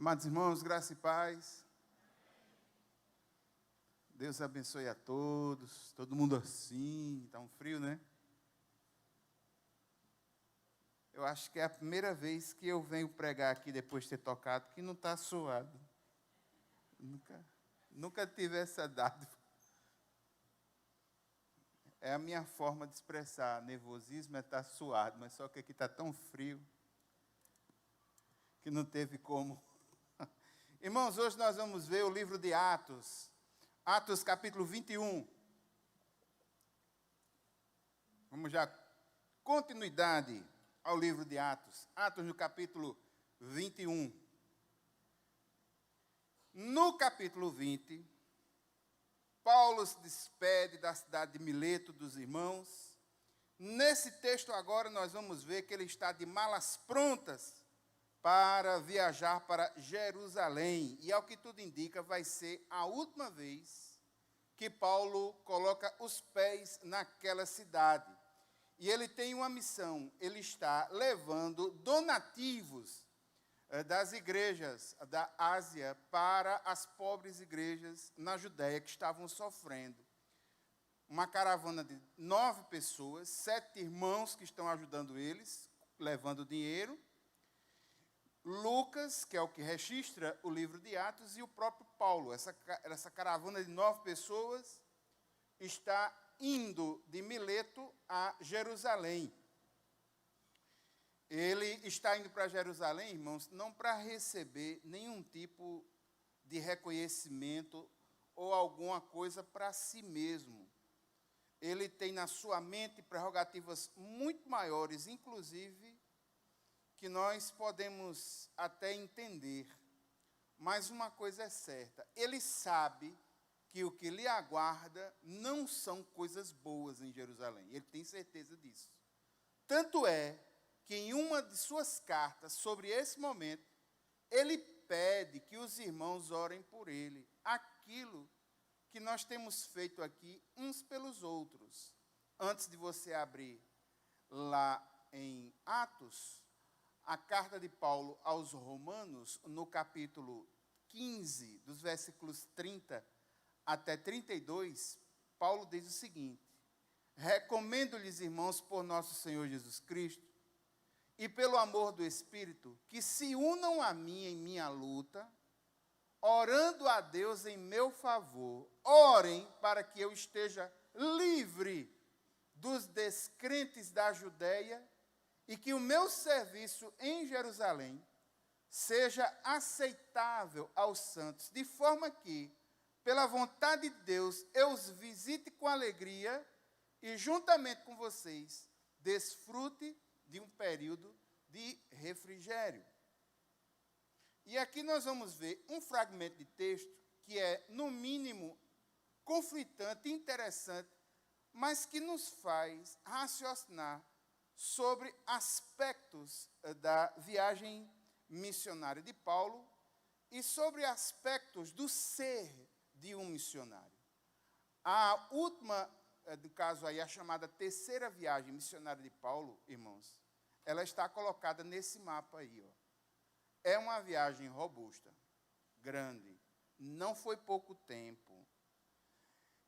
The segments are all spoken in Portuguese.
Amados irmãos, graça e paz. Deus abençoe a todos. Todo mundo assim, está um frio, né? Eu acho que é a primeira vez que eu venho pregar aqui depois de ter tocado que não está suado. Nunca tive essa dádiva. É a minha forma de expressar nervosismo, é estar suado, mas só que aqui está tão frio que não teve como. Irmãos, hoje nós vamos ver o livro de Atos. Atos capítulo 21. Vamos já continuidade ao livro de Atos. Atos no capítulo 21. No capítulo 20, Paulo se despede da cidade de Mileto dos irmãos. Nesse texto agora nós vamos ver que ele está de malas prontas para viajar para Jerusalém. E ao que tudo indica, vai ser a última vez que Paulo coloca os pés naquela cidade. E ele tem uma missão, ele está levando donativos das igrejas da Ásia para as pobres igrejas na Judéia que estavam sofrendo. Uma caravana de 9 pessoas, 7 irmãos que estão ajudando eles, levando dinheiro. Lucas, que é o que registra o livro de Atos, e o próprio Paulo. Essa caravana de 9 pessoas está indo de Mileto a Jerusalém. Ele está indo para Jerusalém, irmãos, não para receber nenhum tipo de reconhecimento ou alguma coisa para si mesmo. Ele tem na sua mente prerrogativas muito maiores, inclusive, que nós podemos até entender. Mas uma coisa é certa, ele sabe que o que lhe aguarda não são coisas boas em Jerusalém. Ele tem certeza disso. Tanto é que em uma de suas cartas sobre esse momento, ele pede que os irmãos orem por ele. Aquilo que nós temos feito aqui uns pelos outros. Antes de você abrir lá em Atos, a carta de Paulo aos Romanos, no capítulo 15, dos versículos 30 até 32, Paulo diz o seguinte: recomendo-lhes, irmãos, por nosso Senhor Jesus Cristo, e pelo amor do Espírito, que se unam a mim em minha luta, orando a Deus em meu favor. Orem para que eu esteja livre dos descrentes da Judéia e que o meu serviço em Jerusalém seja aceitável aos santos, de forma que, pela vontade de Deus, eu os visite com alegria e, juntamente com vocês, desfrute de um período de refrigério. E aqui nós vamos ver um fragmento de texto que é, no mínimo, conflitante, interessante, mas que nos faz raciocinar sobre aspectos da viagem missionária de Paulo e sobre aspectos do ser de um missionário. A última, do caso aí, a chamada terceira viagem missionária de Paulo, irmãos, ela está colocada nesse mapa aí, ó. É uma viagem robusta, grande, não foi pouco tempo.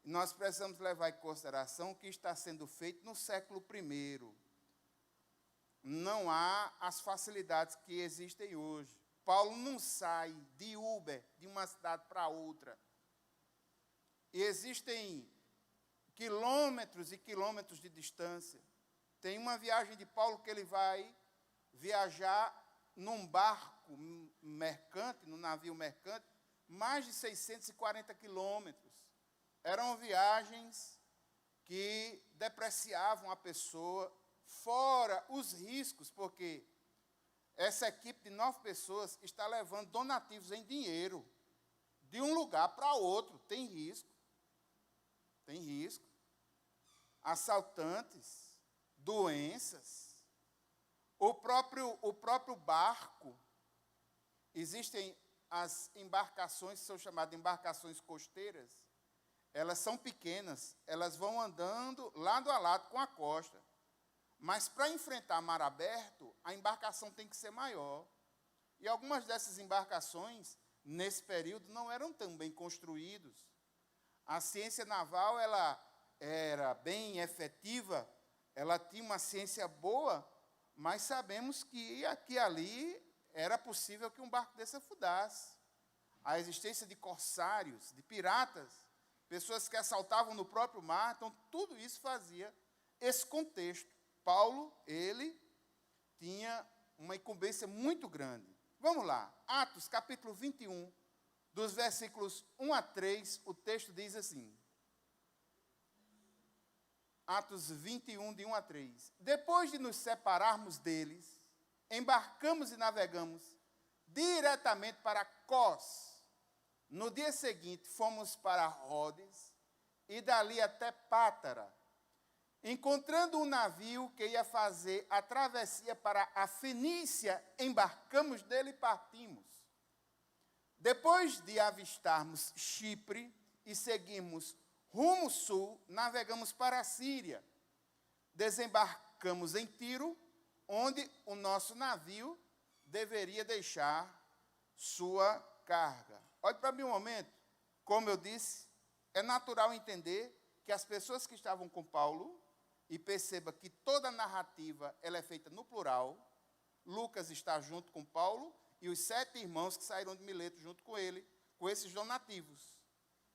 Nós precisamos levar em consideração que está sendo feito no século I. Não há as facilidades que existem hoje. Paulo não sai de Uber de uma cidade para outra. E existem quilômetros e quilômetros de distância. Tem uma viagem de Paulo que ele vai viajar num barco mercante, num navio mercante, mais de 640 quilômetros. Eram viagens que depreciavam a pessoa, fora os riscos, porque essa equipe de 9 pessoas está levando donativos em dinheiro, de um lugar para outro. Tem risco. Tem risco. Assaltantes, doenças. O próprio barco, existem as embarcações, que são chamadas embarcações costeiras. Elas são pequenas, elas vão andando lado a lado com a costa. Mas para enfrentar mar aberto, a embarcação tem que ser maior. E algumas dessas embarcações, nesse período, não eram tão bem construídas. A ciência naval, ela era bem efetiva, ela tinha uma ciência boa, mas sabemos que aqui e ali era possível que um barco desse afundasse. A existência de corsários, de piratas, pessoas que assaltavam no próprio mar, então tudo isso fazia esse contexto. Paulo, ele tinha uma incumbência muito grande. Vamos lá, Atos capítulo 21, dos versículos 1 a 3, o texto diz assim. Atos 21, de 1 a 3. Depois de nos separarmos deles, embarcamos e navegamos diretamente para Cós. No dia seguinte, fomos para Rhodes e dali até Pátara. Encontrando um navio que ia fazer a travessia para a Fenícia, embarcamos nele e partimos. Depois de avistarmos Chipre e seguimos rumo sul, navegamos para a Síria. Desembarcamos em Tiro, onde o nosso navio deveria deixar sua carga. Olhe para mim um momento. Como eu disse, é natural entender que as pessoas que estavam com Paulo, e perceba que toda a narrativa ela é feita no plural, Lucas está junto com Paulo, e os 7 irmãos que saíram de Mileto junto com ele, com esses donativos.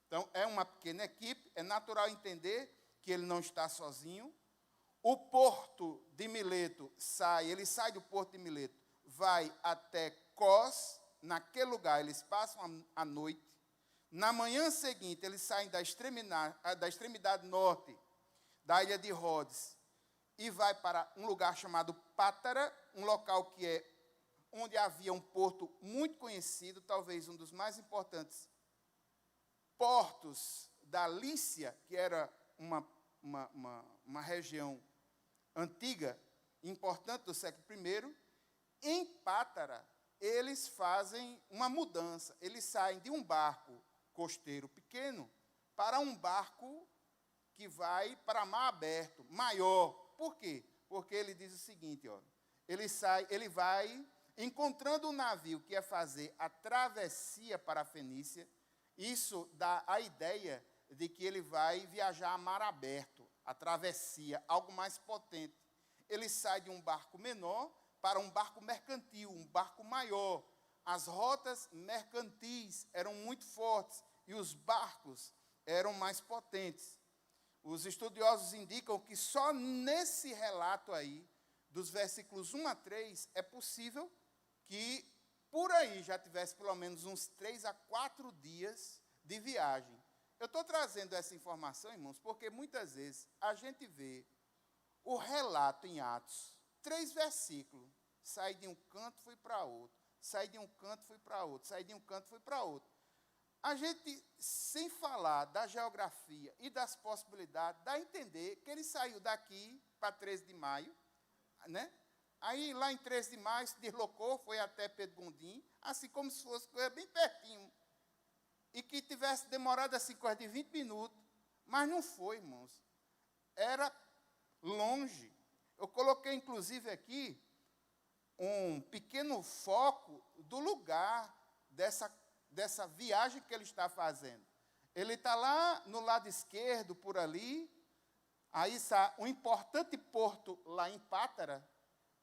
Então, é uma pequena equipe, é natural entender que ele não está sozinho. O porto de Mileto ele sai do porto de Mileto, vai até Cós, naquele lugar eles passam a noite. Na manhã seguinte, eles saem da extremidade norte da ilha de Rhodes e vai para um lugar chamado Pátara, um local que é onde havia um porto muito conhecido, talvez um dos mais importantes portos da Lícia, que era uma região antiga, importante do século I. Em Pátara, eles fazem uma mudança. Eles saem de um barco costeiro pequeno para um barco que vai para mar aberto, maior. Por quê? Porque ele diz o seguinte, ó, ele vai encontrando um navio que ia fazer a travessia para a Fenícia. Isso dá a ideia de que ele vai viajar a mar aberto, a travessia, algo mais potente. Ele sai de um barco menor para um barco mercantil, um barco maior. As rotas mercantis eram muito fortes e os barcos eram mais potentes. Os estudiosos indicam que só nesse relato aí, dos versículos 1 a 3, é possível que por aí já tivesse pelo menos uns 3 a 4 dias de viagem. Eu estou trazendo essa informação, irmãos, porque muitas vezes a gente vê o relato em Atos, 3 versículos, saí de um canto, fui para outro, saí de um canto, fui para outro, saí de um canto, fui para outro. A gente, sem falar da geografia e das possibilidades, dá a entender que ele saiu daqui para 13 de maio, né? Aí, lá em 13 de maio, se deslocou, foi até Pedro Gondim, assim como se fosse coisa bem pertinho. E que tivesse demorado assim, coisa de 20 minutos. Mas não foi, irmãos. Era longe. Eu coloquei, inclusive, aqui um pequeno foco do lugar dessa viagem que ele está fazendo. Ele está lá no lado esquerdo, por ali. Aí está um importante porto lá em Pátara.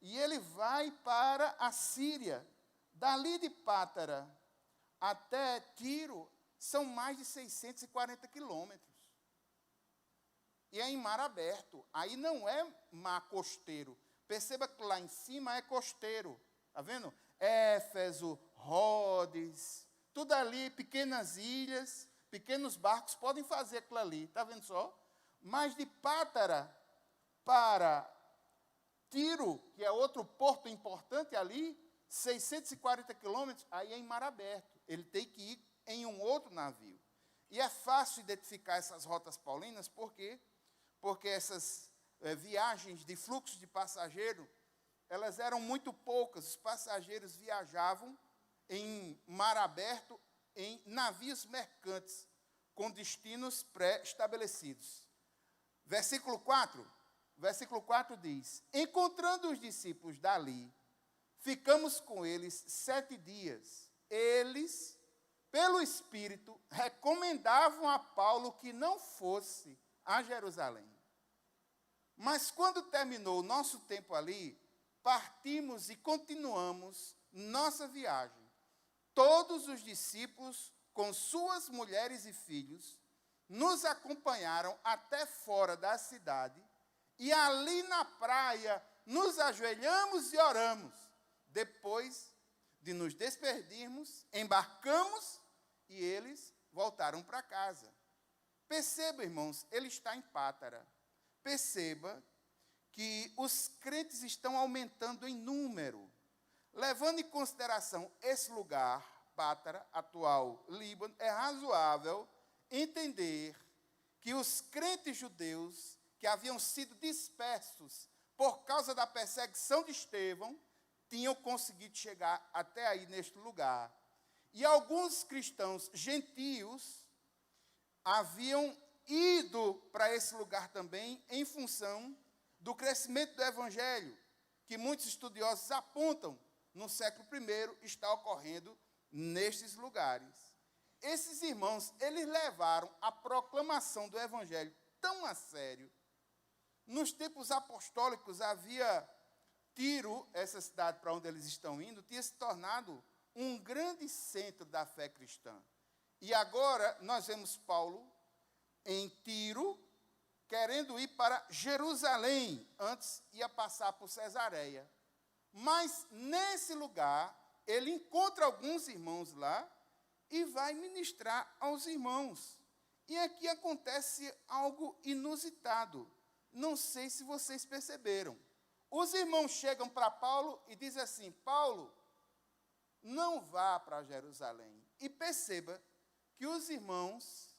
E ele vai para a Síria. Dali de Pátara até Tiro, são mais de 640 quilômetros. E é em mar aberto. Aí não é mar costeiro. Perceba que lá em cima é costeiro. Está vendo? Éfeso, Rhodes, tudo ali, pequenas ilhas, pequenos barcos podem fazer aquilo ali. Está vendo só? Mas de Pátara para Tiro, que é outro porto importante ali, 640 quilômetros, aí é em mar aberto. Ele tem que ir em um outro navio. E é fácil identificar essas rotas paulinas, por quê? Porque essas viagens de fluxo de passageiro, elas eram muito poucas. Os passageiros viajavam em mar aberto, em navios mercantes, com destinos pré-estabelecidos. Versículo 4 diz: encontrando os discípulos dali, ficamos com eles 7 dias. Eles, pelo Espírito, recomendavam a Paulo que não fosse a Jerusalém. Mas quando terminou o nosso tempo ali, partimos e continuamos nossa viagem. Todos os discípulos, com suas mulheres e filhos, nos acompanharam até fora da cidade e ali na praia nos ajoelhamos e oramos. Depois de nos despedirmos, embarcamos e eles voltaram para casa. Perceba, irmãos, ele está em Pátara. Perceba que os crentes estão aumentando em número. Levando em consideração esse lugar, Pátara, atual Líbano, é razoável entender que os crentes judeus que haviam sido dispersos por causa da perseguição de Estevão, tinham conseguido chegar até aí neste lugar. E alguns cristãos gentios haviam ido para esse lugar também em função do crescimento do evangelho, que muitos estudiosos apontam no século I está ocorrendo nestes lugares. Esses irmãos, eles levaram a proclamação do evangelho tão a sério. Nos tempos apostólicos havia Tiro, essa cidade para onde eles estão indo, tinha se tornado um grande centro da fé cristã. E agora nós vemos Paulo em Tiro, querendo ir para Jerusalém, antes ia passar por Cesareia. Mas nesse lugar, ele encontra alguns irmãos lá e vai ministrar aos irmãos. E aqui acontece algo inusitado. Não sei se vocês perceberam. Os irmãos chegam para Paulo e dizem assim: Paulo, não vá para Jerusalém. E perceba que os irmãos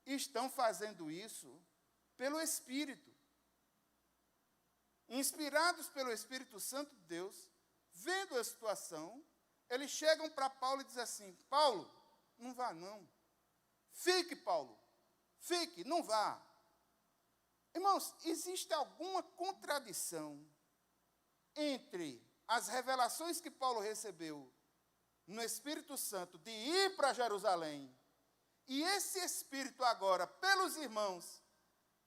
estão fazendo isso pelo Espírito. Inspirados pelo Espírito Santo de Deus, vendo a situação, eles chegam para Paulo e dizem assim: Paulo, não vá não. Fique, Paulo, fique, não vá. Irmãos, existe alguma contradição entre as revelações que Paulo recebeu no Espírito Santo de ir para Jerusalém e esse Espírito agora, pelos irmãos,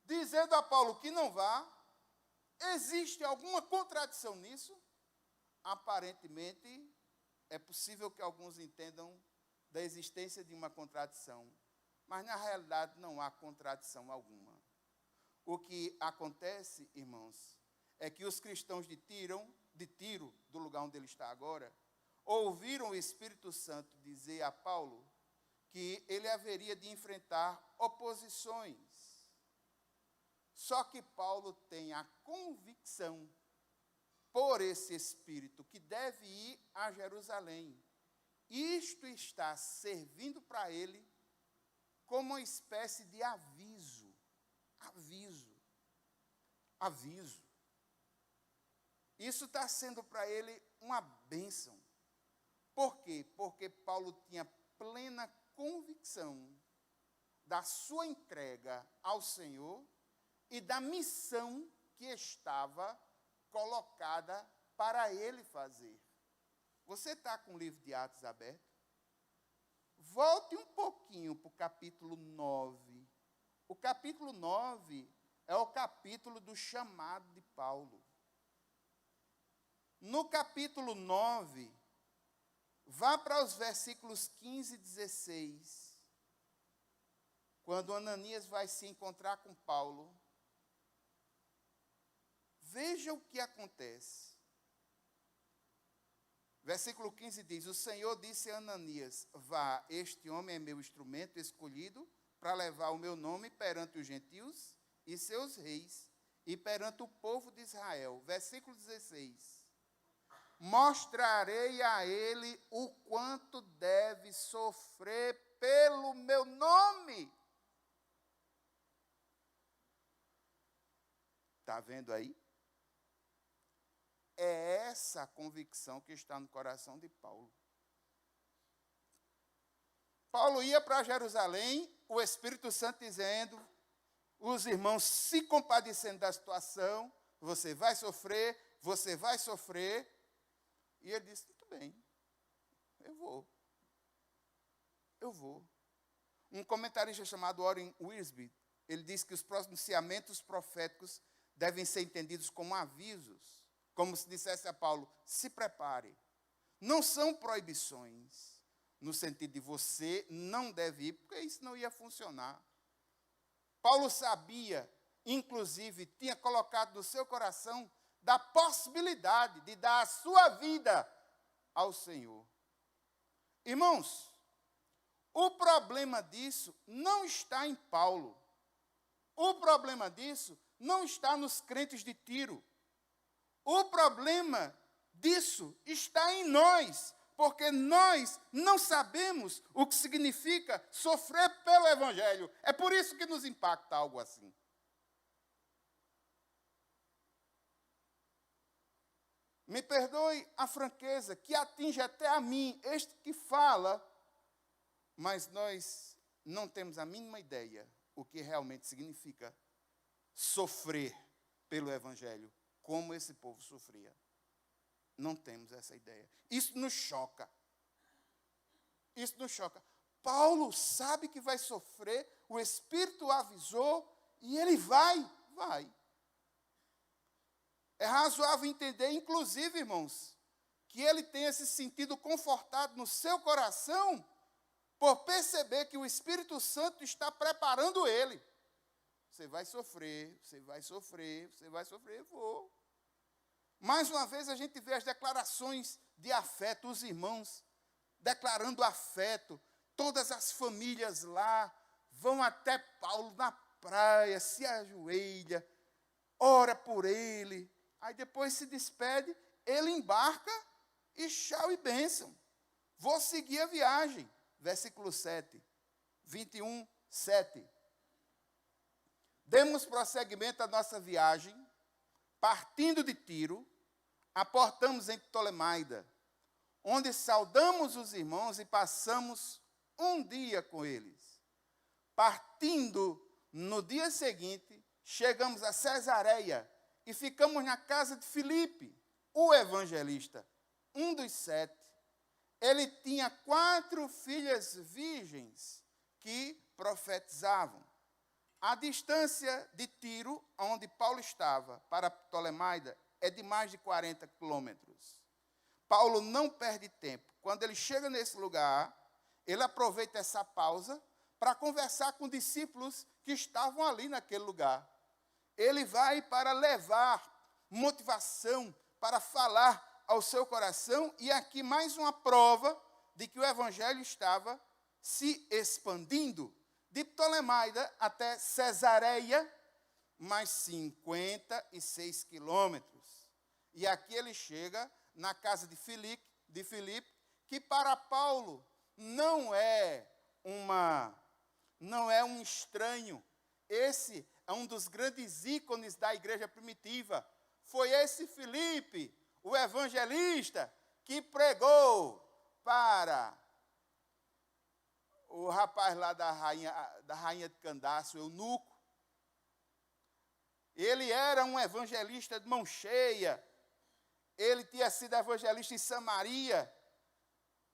dizendo a Paulo que não vá? Existe alguma contradição nisso? Aparentemente, é possível que alguns entendam da existência de uma contradição, mas na realidade não há contradição alguma. O que acontece, irmãos, é que os cristãos de Tiro, do lugar onde ele está agora, ouviram o Espírito Santo dizer a Paulo que ele haveria de enfrentar oposições. Só que Paulo tem a convicção, por esse Espírito, que deve ir a Jerusalém. Isto está servindo para ele como uma espécie de aviso. Aviso. Isso está sendo para ele uma bênção. Por quê? Porque Paulo tinha plena convicção da sua entrega ao Senhor e da missão que estava colocada para ele fazer. Você está com o livro de Atos aberto? Volte um pouquinho para o capítulo 9. O capítulo 9 é o capítulo do chamado de Paulo. No capítulo 9, vá para os versículos 15 e 16. Quando Ananias vai se encontrar com Paulo, veja o que acontece. Versículo 15 diz: o Senhor disse a Ananias: vá, este homem é meu instrumento escolhido para levar o meu nome perante os gentios e seus reis, e perante o povo de Israel. Versículo 16. Mostrarei a ele o quanto deve sofrer pelo meu nome. Está vendo aí? É essa a convicção que está no coração de Paulo. Paulo ia para Jerusalém, o Espírito Santo dizendo, os irmãos se compadecendo da situação, você vai sofrer, E ele disse, tudo bem, eu vou. Um comentarista chamado Warren Wiersbe, ele diz que os pronunciamentos proféticos devem ser entendidos como avisos, como se dissesse a Paulo, se prepare. Não são proibições, no sentido de você não deve ir, porque isso não ia funcionar. Paulo sabia, inclusive, tinha colocado no seu coração da possibilidade de dar a sua vida ao Senhor. Irmãos, o problema disso não está em Paulo. O problema disso não está nos crentes de Tiro. O problema disso está em nós, porque nós não sabemos o que significa sofrer pelo Evangelho. É por isso que nos impacta algo assim. Me perdoe a franqueza que atinge até a mim, este que fala, mas nós não temos a mínima ideia o que realmente significa sofrer pelo Evangelho, como esse povo sofria. Não temos essa ideia. Isso nos choca. Isso nos choca. Paulo sabe que vai sofrer, o Espírito avisou e ele vai. É razoável entender, inclusive, irmãos, que ele tenha se sentido confortado no seu coração por perceber que o Espírito Santo está preparando ele. Você vai sofrer, eu vou. Mais uma vez a gente vê as declarações de afeto, os irmãos declarando afeto, todas as famílias lá vão até Paulo na praia, se ajoelha, ora por ele, aí depois se despede, ele embarca e tchau e bênção. Vou seguir a viagem. Versículo 7, 21, 7. Demos prosseguimento à nossa viagem, partindo de Tiro, aportamos em Ptolemaida, onde saudamos os irmãos e passamos um dia com eles. Partindo no dia seguinte, chegamos a Cesareia e ficamos na casa de Filipe, o evangelista, um dos 7. Ele tinha 4 filhas virgens que profetizavam. A distância de Tiro, onde Paulo estava, para Ptolemaida, é de mais de 40 quilômetros. Paulo não perde tempo. Quando ele chega nesse lugar, ele aproveita essa pausa para conversar com discípulos que estavam ali naquele lugar. Ele vai para levar motivação, para falar ao seu coração, e aqui mais uma prova de que o Evangelho estava se expandindo. De Ptolemaida até Cesareia, mais 56 quilômetros. E aqui ele chega na casa de Filipe, que para Paulo não é um estranho. Esse é um dos grandes ícones da igreja primitiva. Foi esse Filipe, o evangelista, que pregou para o rapaz lá da rainha de Candace, o eunuco. Ele era um evangelista de mão cheia. Ele tinha sido evangelista em Samaria,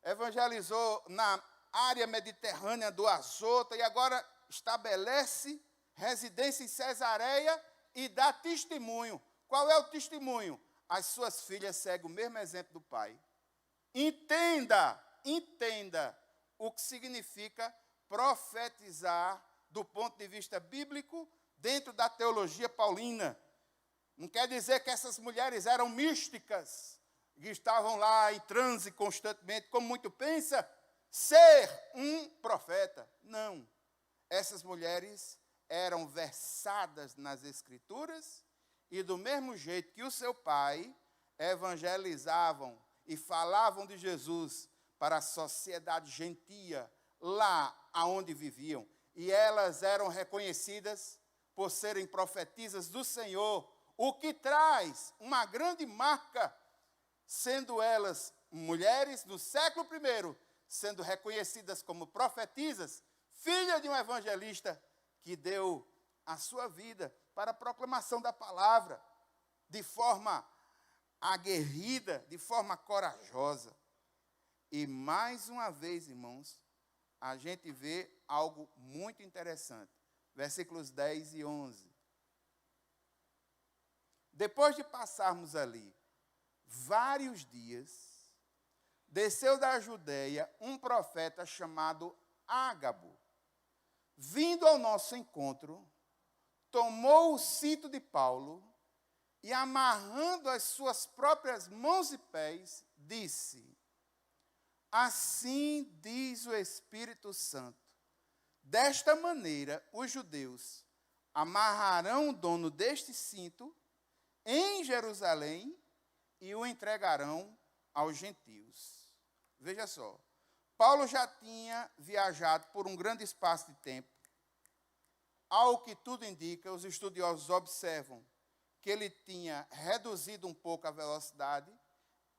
evangelizou na área mediterrânea do Azoto, e agora estabelece residência em Cesareia e dá testemunho. Qual é o testemunho? As suas filhas seguem o mesmo exemplo do pai. Entenda o que significa profetizar do ponto de vista bíblico dentro da teologia paulina. Não quer dizer que essas mulheres eram místicas, que estavam lá em transe constantemente, como muito pensa, ser um profeta. Não. Essas mulheres eram versadas nas Escrituras e, do mesmo jeito que o seu pai, evangelizavam e falavam de Jesus para a sociedade gentia, lá aonde viviam. E elas eram reconhecidas por serem profetisas do Senhor, o que traz uma grande marca, sendo elas mulheres no século I, sendo reconhecidas como profetisas, filha de um evangelista que deu a sua vida para a proclamação da palavra, de forma aguerrida, de forma corajosa. E mais uma vez, irmãos, a gente vê algo muito interessante. Versículos 10 e 11. Depois de passarmos ali vários dias, desceu da Judeia um profeta chamado Ágabo. Vindo ao nosso encontro, tomou o cinto de Paulo e, amarrando as suas próprias mãos e pés, disse: assim diz o Espírito Santo, desta maneira os judeus amarrarão o dono deste cinto em Jerusalém e o entregarão aos gentios. Veja só, Paulo já tinha viajado por um grande espaço de tempo. Ao que tudo indica, os estudiosos observam que ele tinha reduzido um pouco a velocidade,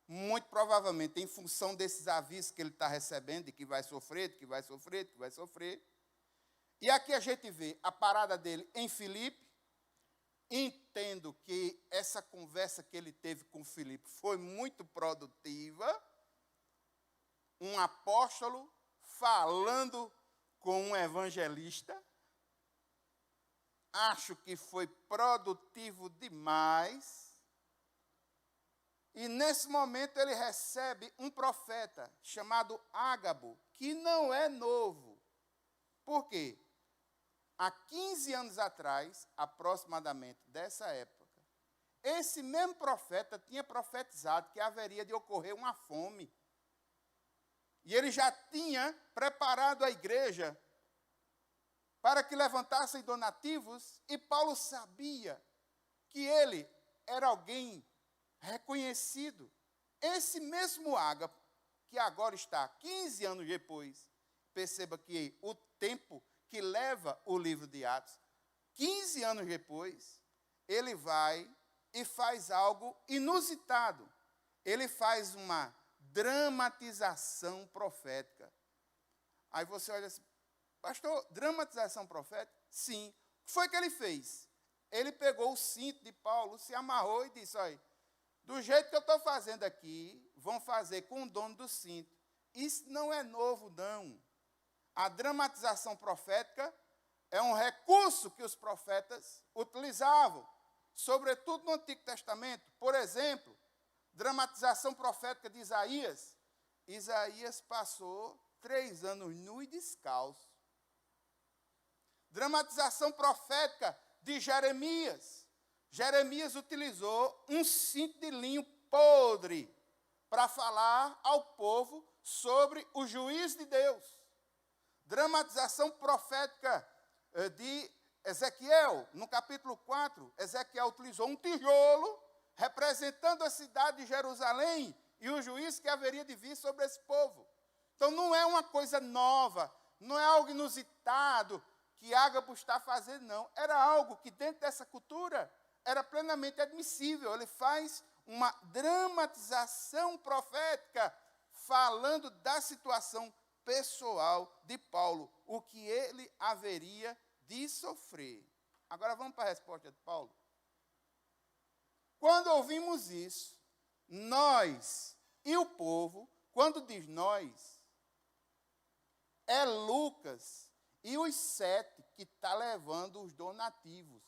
muito provavelmente em função desses avisos que ele está recebendo, de que vai sofrer, de que vai sofrer, de que vai sofrer. E aqui a gente vê a parada dele em Filipe. Entendo que essa conversa que ele teve com Filipe foi muito produtiva. Um apóstolo falando com um evangelista. Acho que foi produtivo demais. E nesse momento ele recebe um profeta chamado Ágabo, que não é novo. Por quê? Há 15 anos atrás, aproximadamente dessa época, esse mesmo profeta tinha profetizado que haveria de ocorrer uma fome. E ele já tinha preparado a igreja para que levantassem donativos, e Paulo sabia que ele era alguém reconhecido. Esse mesmo Ágabo, que agora está 15 anos depois, perceba que o tempo que leva o livro de Atos, 15 anos depois, ele vai e faz algo inusitado. Ele faz uma dramatização profética. Aí você olha assim, pastor, dramatização profética? Sim. O que foi que ele fez? Ele pegou o cinto de Paulo, se amarrou e disse, olha, do jeito que eu estou fazendo aqui, vão fazer com o dono do cinto. Isso não é novo, não. A dramatização profética é um recurso que os profetas utilizavam, sobretudo no Antigo Testamento. Por exemplo, dramatização profética de Isaías. Isaías passou 3 anos nu e descalço. Dramatização profética de Jeremias. Jeremias utilizou um cinto de linho podre para falar ao povo sobre o juízo de Deus. Dramatização profética de Ezequiel. No capítulo 4, Ezequiel utilizou um tijolo representando a cidade de Jerusalém e o juízo que haveria de vir sobre esse povo. Então não é uma coisa nova, não é algo inusitado que Ágabo está fazendo, não. Era algo que dentro dessa cultura era plenamente admissível. Ele faz uma dramatização profética falando da situação pessoal de Paulo, o que ele haveria de sofrer. Agora vamos para a resposta de Paulo. Quando ouvimos isso, nós e o povo, quando diz nós, é Lucas e os 7 que está levando os donativos.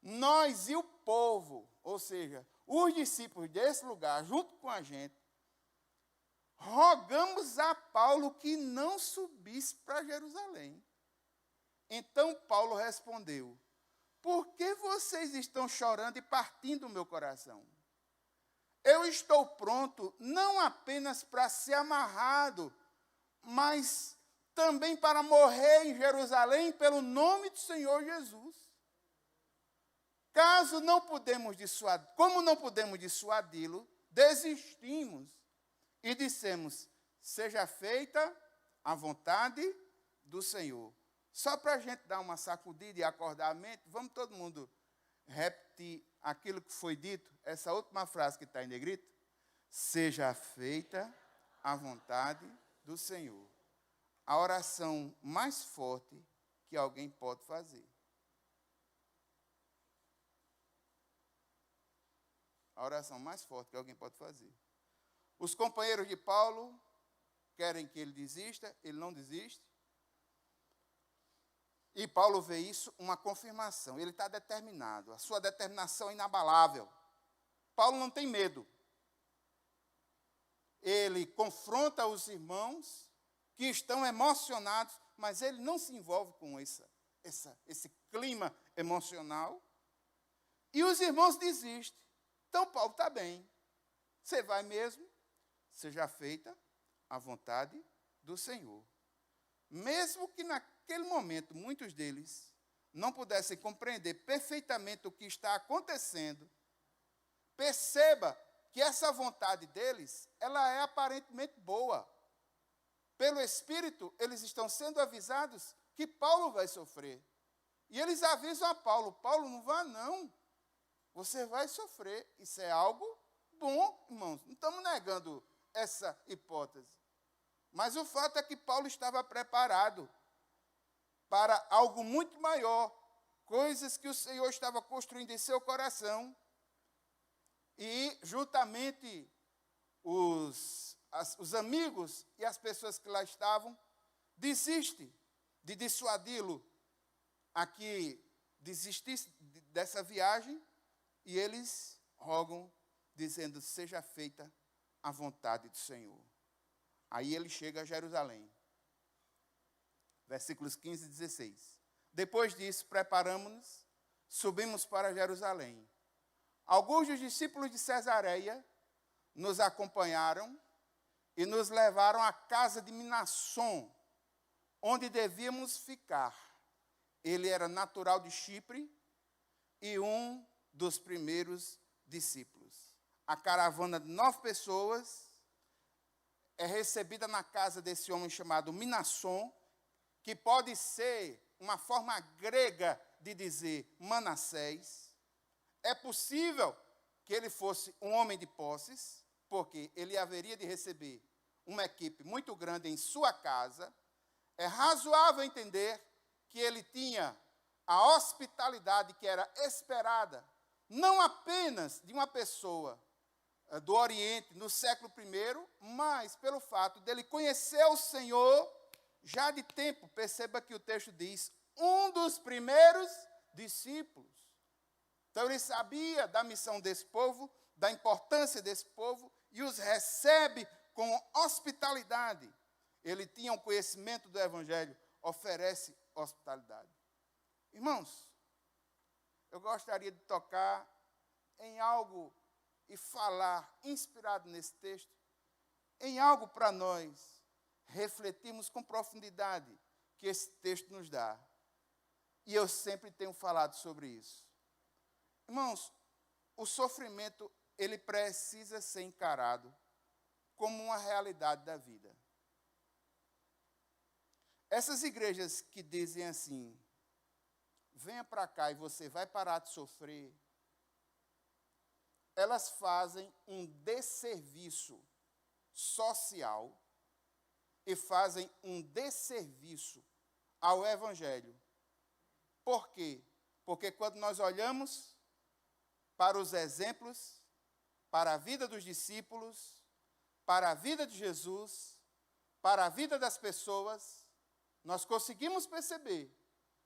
Nós e o povo, ou seja, os discípulos desse lugar, junto com a gente, rogamos a Paulo que não subisse para Jerusalém. Então Paulo respondeu, por que vocês estão chorando e partindo o meu coração? Eu estou pronto não apenas para ser amarrado, mas também para morrer em Jerusalém pelo nome do Senhor Jesus. Caso não podemos dissuadir, como não podemos dissuadi-lo, desistimos e dissemos, seja feita a vontade do Senhor. Só para a gente dar uma sacudida e acordar a mente, vamos todo mundo repetir aquilo que foi dito, essa última frase que está em negrito. Seja feita a vontade do Senhor. A oração mais forte que alguém pode fazer. A oração mais forte que alguém pode fazer. Os companheiros de Paulo querem que ele desista, ele não desiste. E Paulo vê isso uma confirmação. Ele está determinado, a sua determinação é inabalável. Paulo não tem medo. Ele confronta os irmãos que estão emocionados, mas ele não se envolve com esse clima emocional. E os irmãos desistem. Então, Paulo está bem. Você vai mesmo, seja feita a vontade do Senhor. Mesmo que naquele momento muitos deles não pudessem compreender perfeitamente o que está acontecendo, perceba que essa vontade deles, ela é aparentemente boa. Pelo Espírito, eles estão sendo avisados que Paulo vai sofrer. E eles avisam a Paulo, Paulo, não vá não, você vai sofrer. Isso é algo bom, irmãos, não estamos negando essa hipótese. Mas o fato é que Paulo estava preparado para algo muito maior, coisas que o Senhor estava construindo em seu coração. E, juntamente, os amigos e as pessoas que lá estavam, desistem de dissuadi-lo a que desistisse dessa viagem, e eles rogam, dizendo, seja feita a vontade do Senhor. Aí ele chega a Jerusalém. Versículos 15 e 16. Depois disso, preparamos-nos, subimos para Jerusalém. Alguns dos discípulos de Cesareia nos acompanharam e nos levaram à casa de Minasson, onde devíamos ficar. Ele era natural de Chipre e um dos primeiros discípulos. A caravana de 9 pessoas é recebida na casa desse homem chamado Minasson, que pode ser uma forma grega de dizer Manassés. É possível que ele fosse um homem de posses, porque ele haveria de receber uma equipe muito grande em sua casa. É razoável entender que ele tinha a hospitalidade que era esperada, não apenas de uma pessoa do Oriente no século I, mas pelo fato dele conhecer o Senhor já de tempo. Perceba que o texto diz, um dos primeiros discípulos. Então ele sabia da missão desse povo, da importância desse povo, e os recebe com hospitalidade. Ele tinha um conhecimento do Evangelho, oferece hospitalidade. Irmãos, eu gostaria de tocar em algo e falar, inspirado nesse texto, em algo para nós refletirmos com profundidade que esse texto nos dá. E eu sempre tenho falado sobre isso. Irmãos, o sofrimento, ele precisa ser encarado como uma realidade da vida. Essas igrejas que dizem assim, venha para cá e você vai parar de sofrer, elas fazem um desserviço social e fazem um desserviço ao Evangelho. Por quê? Porque quando nós olhamos para os exemplos, para a vida dos discípulos, para a vida de Jesus, para a vida das pessoas, nós conseguimos perceber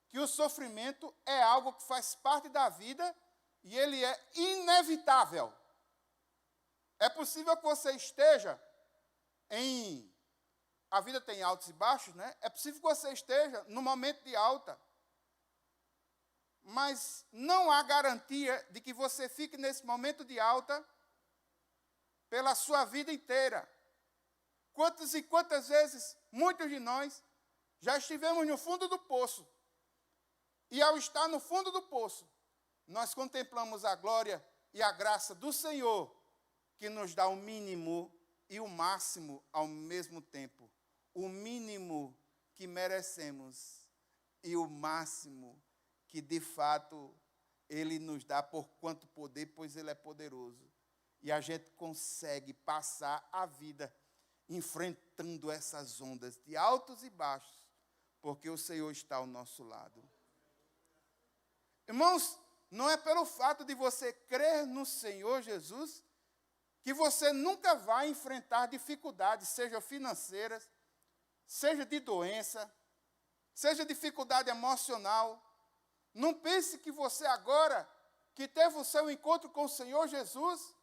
que o sofrimento é algo que faz parte da vida e ele é inevitável. É possível que você esteja em... A vida tem altos e baixos, né? É possível que você esteja no momento de alta. Mas não há garantia de que você fique nesse momento de alta pela sua vida inteira. Quantas e quantas vezes, muitos de nós, já estivemos no fundo do poço. E ao estar no fundo do poço, nós contemplamos a glória e a graça do Senhor, que nos dá o mínimo e o máximo ao mesmo tempo. O mínimo que merecemos e o máximo que, de fato, Ele nos dá por quanto poder, pois Ele é poderoso. E a gente consegue passar a vida enfrentando essas ondas de altos e baixos, porque o Senhor está ao nosso lado. Irmãos, Não é pelo fato de você crer no Senhor Jesus que você nunca vai enfrentar dificuldades, seja financeiras, seja de doença, seja dificuldade emocional. Não pense que você agora, que teve o seu encontro com o Senhor Jesus,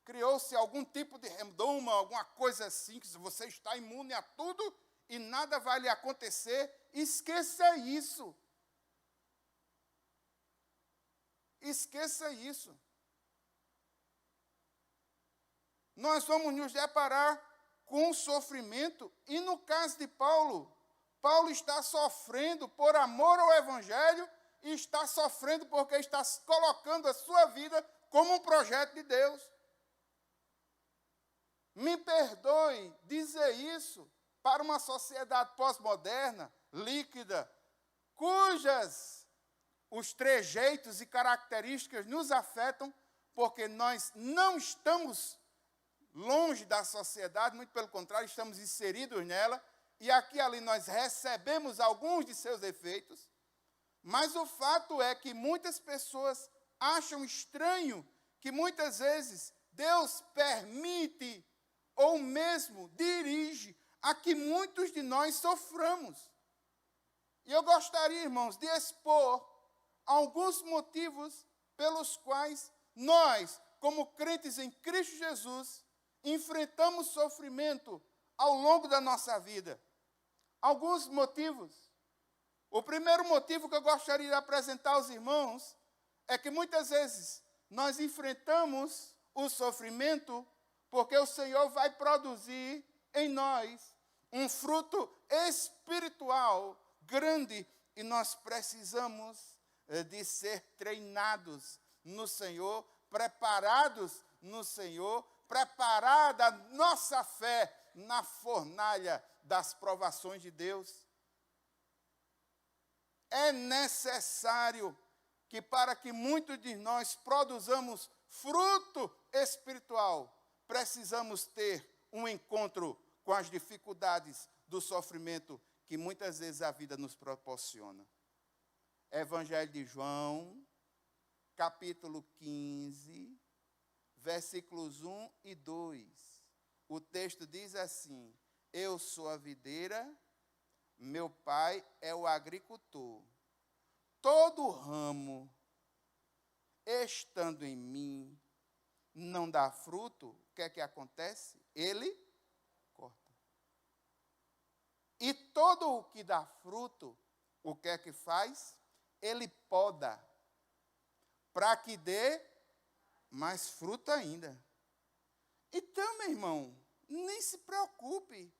criou-se algum tipo de redoma, alguma coisa assim, que você está imune a tudo e nada vai lhe acontecer. Esqueça isso. Esqueça isso. Nós vamos nos deparar com sofrimento, e no caso de Paulo, Paulo está sofrendo por amor ao Evangelho e está sofrendo porque está colocando a sua vida como um projeto de Deus. Me perdoe dizer isso para uma sociedade pós-moderna, líquida, cujas os trejeitos e características nos afetam, porque nós não estamos longe da sociedade, muito pelo contrário, estamos inseridos nela, e aqui e ali nós recebemos alguns de seus efeitos, mas o fato é que muitas pessoas acham estranho que muitas vezes Deus permite ou mesmo dirige a que muitos de nós soframos. E eu gostaria, irmãos, de expor alguns motivos pelos quais nós, como crentes em Cristo Jesus, enfrentamos sofrimento ao longo da nossa vida. Alguns motivos. O primeiro motivo que eu gostaria de apresentar aos irmãos é que muitas vezes nós enfrentamos o sofrimento porque o Senhor vai produzir em nós um fruto espiritual grande e nós precisamos de ser treinados no Senhor, preparados no Senhor, preparada a nossa fé na fornalha das provações de Deus. É necessário que para que muitos de nós produzamos fruto espiritual, precisamos ter um encontro com as dificuldades do sofrimento que muitas vezes a vida nos proporciona. Evangelho de João, capítulo 15, versículos 1 e 2. O texto diz assim: eu sou a videira, meu pai é o agricultor. Todo ramo, estando em mim, não dá fruto, o que é que acontece? Ele corta. E todo o que dá fruto, o que é que faz? Ele poda, para que dê mais fruto ainda. Então, meu irmão, nem se preocupe.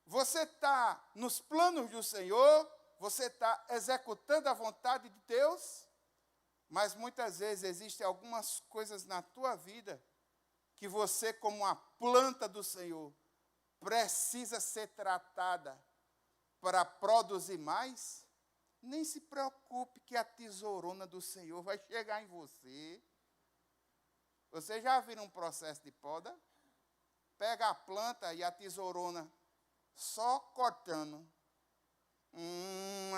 Você está nos planos do Senhor, você está executando a vontade de Deus, mas muitas vezes existem algumas coisas na tua vida que você, como uma planta do Senhor, precisa ser tratada para produzir mais. Nem se preocupe que a tesourona do Senhor vai chegar em você. Você já viu um processo de poda? Pega a planta e a tesourona só cortando.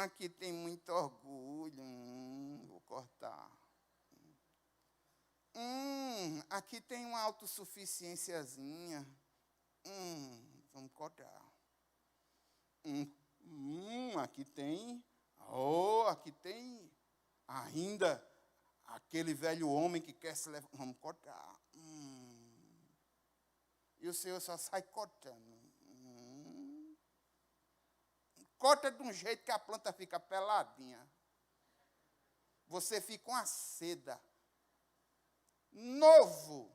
Aqui tem muito orgulho. Vou cortar. Aqui tem uma autossuficiênciazinha. Vamos cortar. Aqui tem. Aqui tem ainda aquele velho homem que quer se levar. Vamos cortar. E o Senhor só sai cortando. Corta de um jeito que a planta fica peladinha. Você fica uma seda. Novo.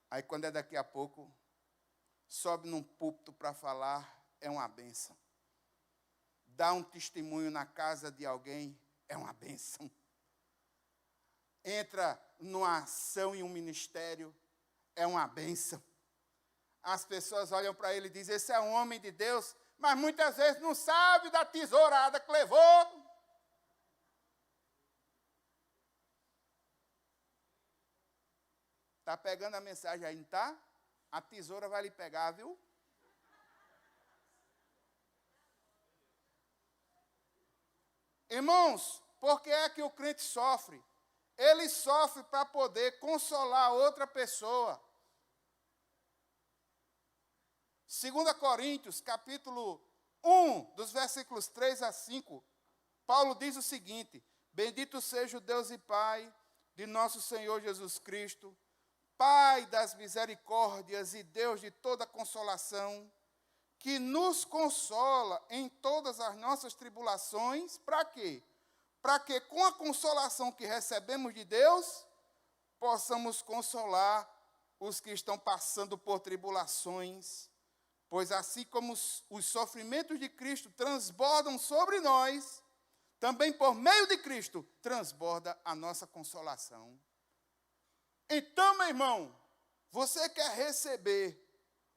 Aí quando é daqui a pouco, sobe num púlpito para falar, é uma bênção. Dá um testemunho na casa de alguém, é uma bênção. Entra numa ação em um ministério, é uma bênção. As pessoas olham para ele e dizem, esse é um homem de Deus, mas muitas vezes não sabe da tesourada que levou. Está pegando a mensagem aí, não está? A tesoura vai lhe pegar, viu? Irmãos, por que é que o crente sofre? Ele sofre para poder consolar outra pessoa. 2 Coríntios, capítulo 1, dos versículos 3 a 5, Paulo diz o seguinte: bendito seja o Deus e Pai de nosso Senhor Jesus Cristo, Pai das misericórdias e Deus de toda consolação, que nos consola em todas as nossas tribulações. Para quê? Para que com a consolação que recebemos de Deus, possamos consolar os que estão passando por tribulações. Pois assim como os sofrimentos de Cristo transbordam sobre nós, também por meio de Cristo transborda a nossa consolação. Então, meu irmão, você quer receber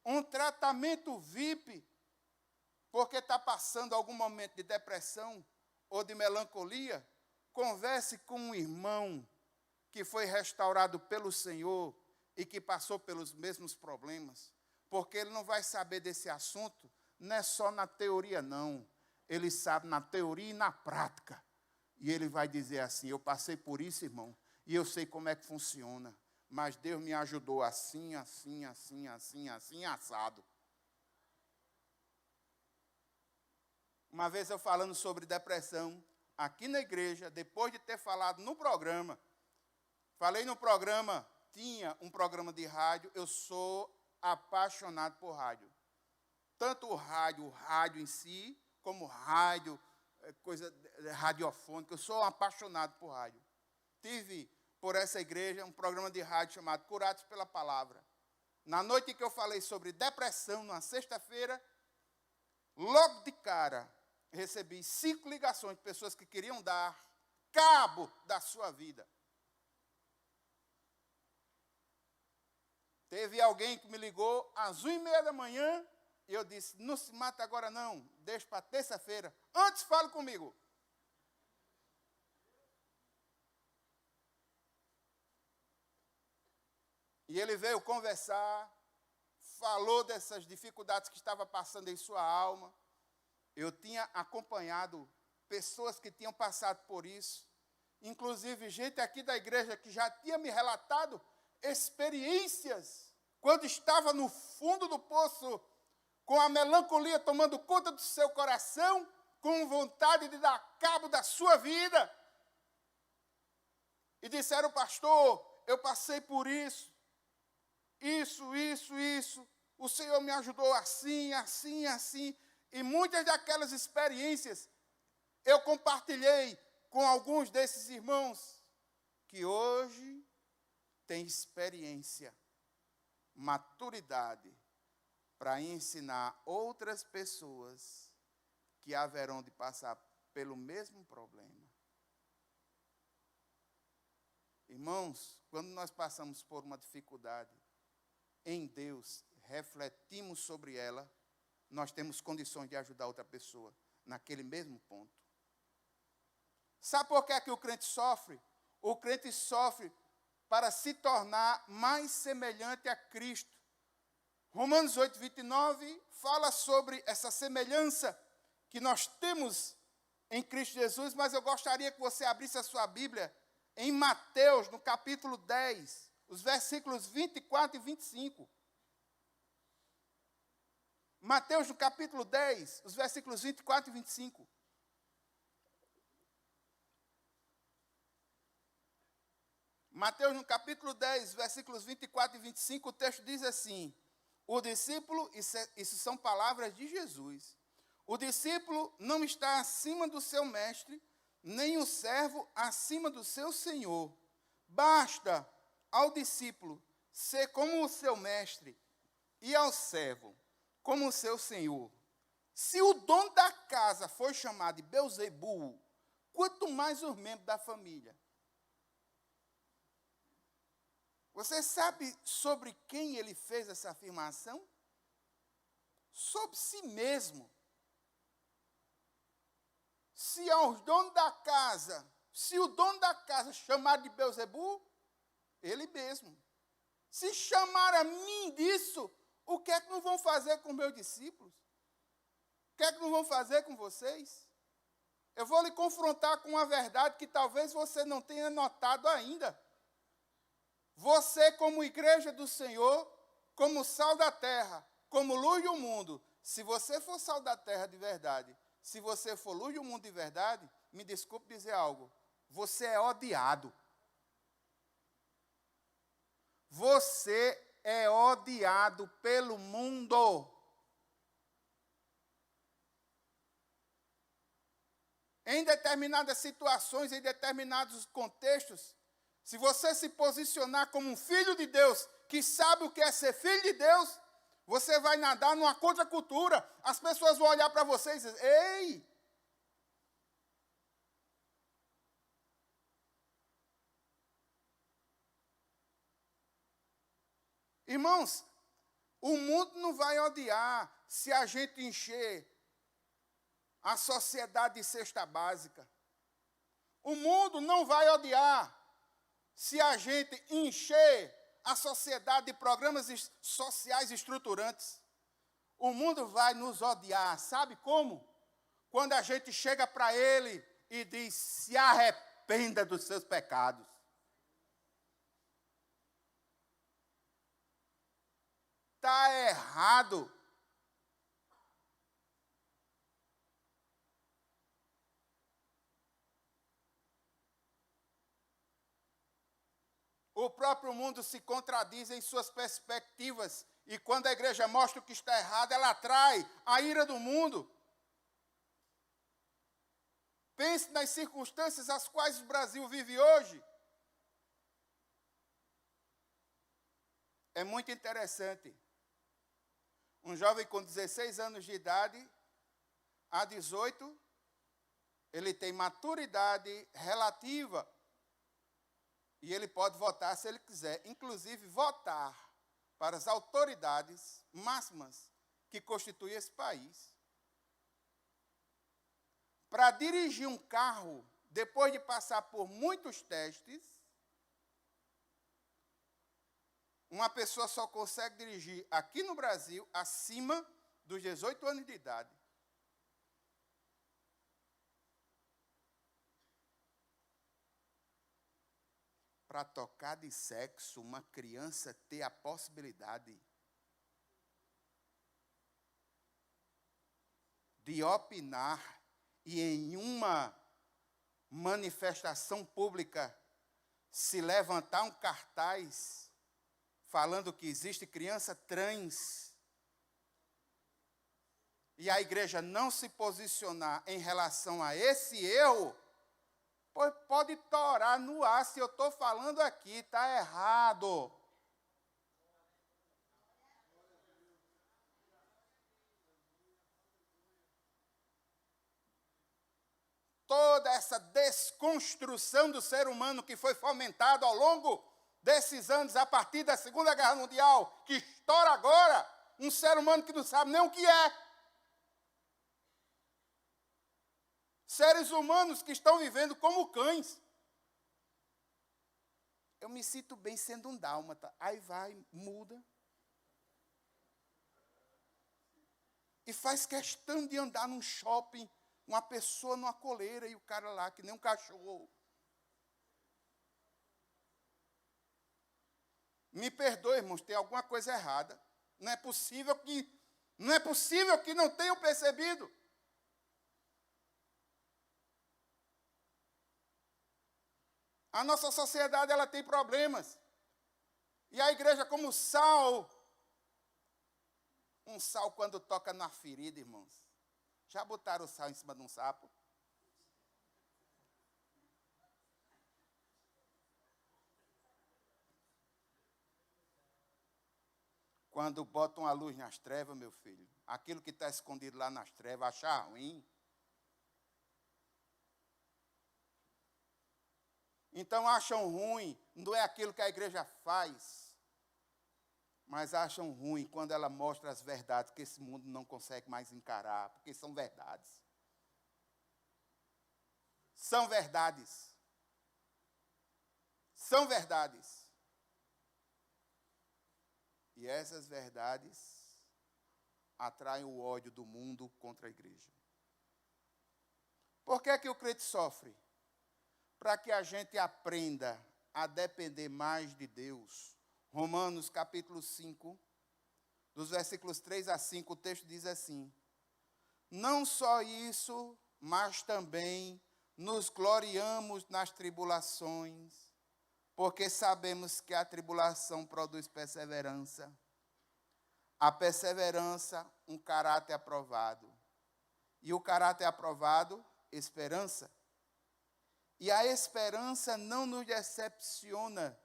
um tratamento VIP porque está passando algum momento de depressão ou de melancolia? Converse com um irmão que foi restaurado pelo Senhor e que passou pelos mesmos problemas. Porque ele não vai saber desse assunto, não é só na teoria, não. Ele sabe na teoria e na prática. E ele vai dizer assim: eu passei por isso, irmão, e eu sei como é que funciona. Mas Deus me ajudou assim, assim, assim, assim, assim, assado. Uma vez eu falando sobre depressão, aqui na igreja, depois de ter falado no programa, falei no programa, tinha um programa de rádio, eu sou apaixonado por rádio. Tanto o rádio em si, como rádio, coisa radiofônica. Eu sou apaixonado por rádio. Tive, por essa igreja, um programa de rádio chamado Curados pela Palavra. Na noite que eu falei sobre depressão, na sexta-feira, logo de cara, recebi 5 ligações de pessoas que queriam dar cabo da sua vida. Teve alguém que me ligou às 1h30 da manhã e eu disse: não se mata agora não, deixa para terça-feira. Antes fale comigo. E ele veio conversar, falou dessas dificuldades que estava passando em sua alma. Eu tinha acompanhado pessoas que tinham passado por isso, inclusive gente aqui da igreja que já tinha me relatado experiências, quando estava no fundo do poço, com a melancolia tomando conta do seu coração, com vontade de dar cabo da sua vida. E disseram: pastor, eu passei por isso, o Senhor me ajudou assim, assim, assim. E muitas daquelas experiências eu compartilhei com alguns desses irmãos que hoje têm experiência, maturidade para ensinar outras pessoas que haverão de passar pelo mesmo problema. Irmãos, quando nós passamos por uma dificuldade, em Deus, refletimos sobre ela, nós temos condições de ajudar outra pessoa naquele mesmo ponto. Sabe por que é que o crente sofre? O crente sofre para se tornar mais semelhante a Cristo. Romanos 8:29 fala sobre essa semelhança que nós temos em Cristo Jesus, mas eu gostaria que você abrisse a sua Bíblia em Mateus, no capítulo 10, os versículos 24 e 25. Mateus, no capítulo 10, os versículos 24 e 25. Mateus, no capítulo 10, versículos 24 e 25, o texto diz assim: o discípulo, isso são palavras de Jesus, o discípulo não está acima do seu mestre, nem o servo acima do seu senhor. Basta ao discípulo ser como o seu mestre e ao servo como o seu senhor. Se o dono da casa foi chamado de Belzebu, quanto mais os membros da família. Você sabe sobre quem ele fez essa afirmação? Sobre si mesmo. Se aos donos da casa, se o dono da casa chamar de Belzebu, ele mesmo. Se chamar a mim disso, o que é que não vão fazer com meus discípulos? O que é que não vão fazer com vocês? Eu vou lhe confrontar com uma verdade que talvez você não tenha notado ainda. Você, como igreja do Senhor, como sal da terra, como luz do mundo, se você for sal da terra de verdade, se você for luz do mundo de verdade, me desculpe dizer algo, você é odiado. Você é odiado pelo mundo. Em determinadas situações, em determinados contextos, se você se posicionar como um filho de Deus, que sabe o que é ser filho de Deus, você vai nadar numa contracultura. As pessoas vão olhar para você e dizer, ei! Irmãos, o mundo não vai odiar se a gente encher a sociedade de cesta básica. O mundo não vai odiar se a gente encher a sociedade de programas sociais estruturantes. O mundo vai nos odiar, sabe como? Quando a gente chega para ele e diz, se arrependa dos seus pecados. Está errado. O próprio mundo se contradiz em suas perspectivas. E quando a igreja mostra o que está errado, ela atrai a ira do mundo. Pense nas circunstâncias às quais o Brasil vive hoje. É muito interessante. Um jovem com 16 anos de idade, a 18, ele tem maturidade relativa. E ele pode votar se ele quiser, inclusive votar para as autoridades máximas que constituem esse país. Para dirigir um carro, depois de passar por muitos testes, uma pessoa só consegue dirigir aqui no Brasil acima dos 18 anos de idade. Para tocar de sexo, uma criança ter a possibilidade de opinar e em uma manifestação pública se levantar um cartaz falando que existe criança trans e a igreja não se posicionar em relação a esse erro, pode torar no ar se eu estou falando aqui, está errado. Toda essa desconstrução do ser humano que foi fomentada ao longo desses anos, a partir da Segunda Guerra Mundial, que estoura agora, um ser humano que não sabe nem o que é. Seres humanos que estão vivendo como cães. Eu me sinto bem sendo um dálmata. Aí vai, muda. E faz questão de andar num shopping, uma pessoa numa coleira e o cara lá, que nem um cachorro. Me perdoe, irmãos, tem alguma coisa errada. Não é possível que não tenham percebido. A nossa sociedade, ela tem problemas. E a igreja como sal, um sal quando toca na ferida, irmãos. Já botaram o sal em cima de um sapo? Quando botam a luz nas trevas, meu filho, aquilo que está escondido lá nas trevas, achar ruim. Então acham ruim, não é aquilo que a igreja faz, mas acham ruim quando ela mostra as verdades que esse mundo não consegue mais encarar, porque são verdades. São verdades. São verdades. E essas verdades atraem o ódio do mundo contra a igreja. Por que é que o crente sofre? Para que a gente aprenda a depender mais de Deus. Romanos capítulo 5, dos versículos 3 a 5, o texto diz assim: não só isso, mas também nos gloriamos nas tribulações, porque sabemos que a tribulação produz perseverança. A perseverança, um caráter aprovado. E o caráter aprovado, esperança. E a esperança não nos decepciona,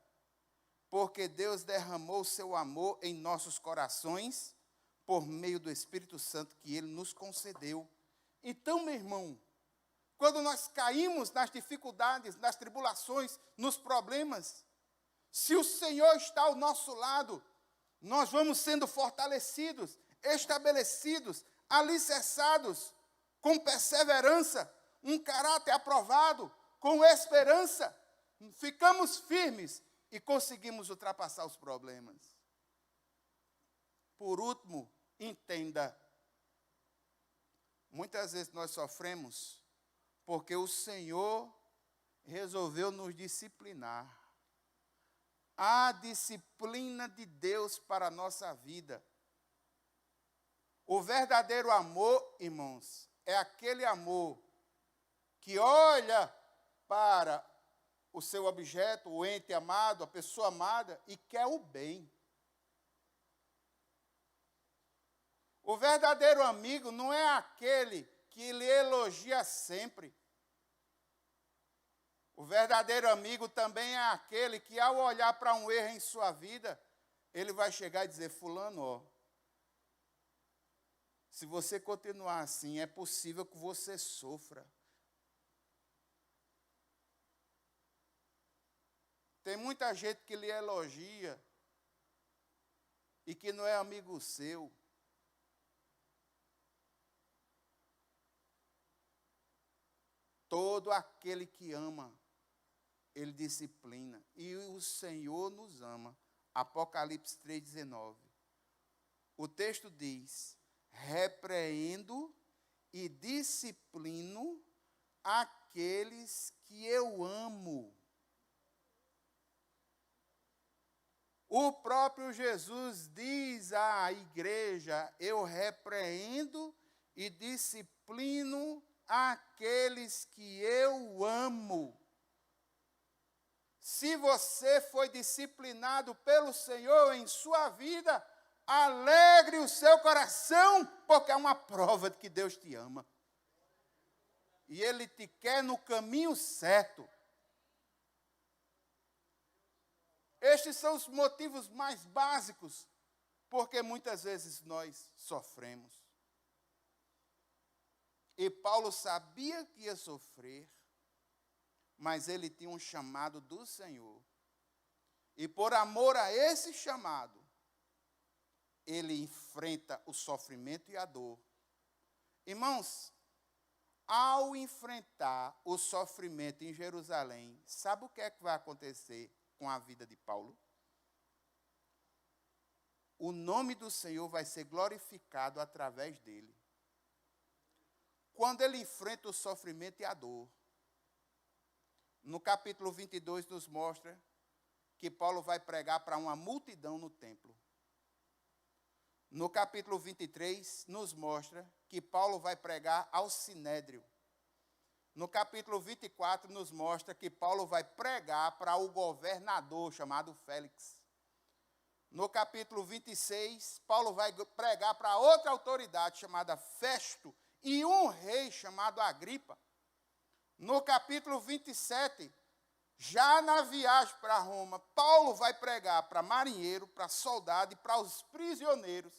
porque Deus derramou o seu amor em nossos corações por meio do Espírito Santo que Ele nos concedeu. Então, meu irmão, quando nós caímos nas dificuldades, nas tribulações, nos problemas, se o Senhor está ao nosso lado, nós vamos sendo fortalecidos, estabelecidos, alicerçados, com perseverança, um caráter aprovado, com esperança, ficamos firmes e conseguimos ultrapassar os problemas. Por último, entenda, muitas vezes nós sofremos porque o Senhor resolveu nos disciplinar. A disciplina de Deus para a nossa vida. O verdadeiro amor, irmãos, é aquele amor que olha para o seu objeto, o ente amado, a pessoa amada, e quer o bem. O verdadeiro amigo não é aquele que lhe elogia sempre. O verdadeiro amigo também é aquele que, ao olhar para um erro em sua vida, ele vai chegar e dizer: fulano, ó, se você continuar assim, é possível que você sofra. Tem muita gente que lhe elogia e que não é amigo seu. Todo aquele que ama, Ele disciplina. E o Senhor nos ama. Apocalipse 3,19. O texto diz: repreendo e disciplino aqueles que eu amo. O próprio Jesus diz à igreja: eu repreendo e disciplino aqueles que eu amo. Se você foi disciplinado pelo Senhor em sua vida, alegre o seu coração, porque é uma prova de que Deus te ama. E Ele te quer no caminho certo. Estes são os motivos mais básicos, porque muitas vezes nós sofremos. E Paulo sabia que ia sofrer, mas ele tinha um chamado do Senhor. E por amor a esse chamado, ele enfrenta o sofrimento e a dor. Irmãos, ao enfrentar o sofrimento em Jerusalém, sabe o que é que vai acontecer com a vida de Paulo? O nome do Senhor vai ser glorificado através dele. Quando ele enfrenta o sofrimento e a dor, no capítulo 22 nos mostra que Paulo vai pregar para uma multidão no templo. No capítulo 23 nos mostra que Paulo vai pregar ao sinédrio. No capítulo 24 nos mostra que Paulo vai pregar para o governador chamado Félix. No capítulo 26, Paulo vai pregar para outra autoridade chamada Festo e um rei chamado Agripa. No capítulo 27, já na viagem para Roma, Paulo vai pregar para marinheiro, para soldado e para os prisioneiros.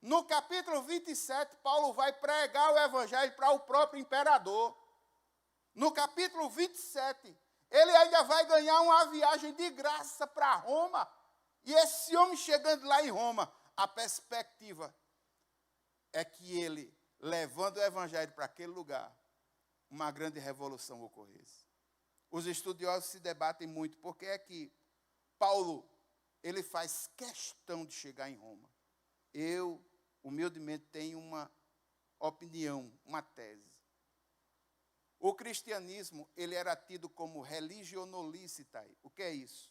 No capítulo 27, Paulo vai pregar o evangelho para o próprio imperador. No capítulo 27, ele ainda vai ganhar uma viagem de graça para Roma. E esse homem chegando lá em Roma, a perspectiva é que ele, levando o evangelho para aquele lugar, uma grande revolução ocorresse. Os estudiosos se debatem muito porque é que Paulo, ele faz questão de chegar em Roma. Eu, humildemente, tenho uma opinião, uma tese. O cristianismo, ele era tido como religionolícita. O que é isso?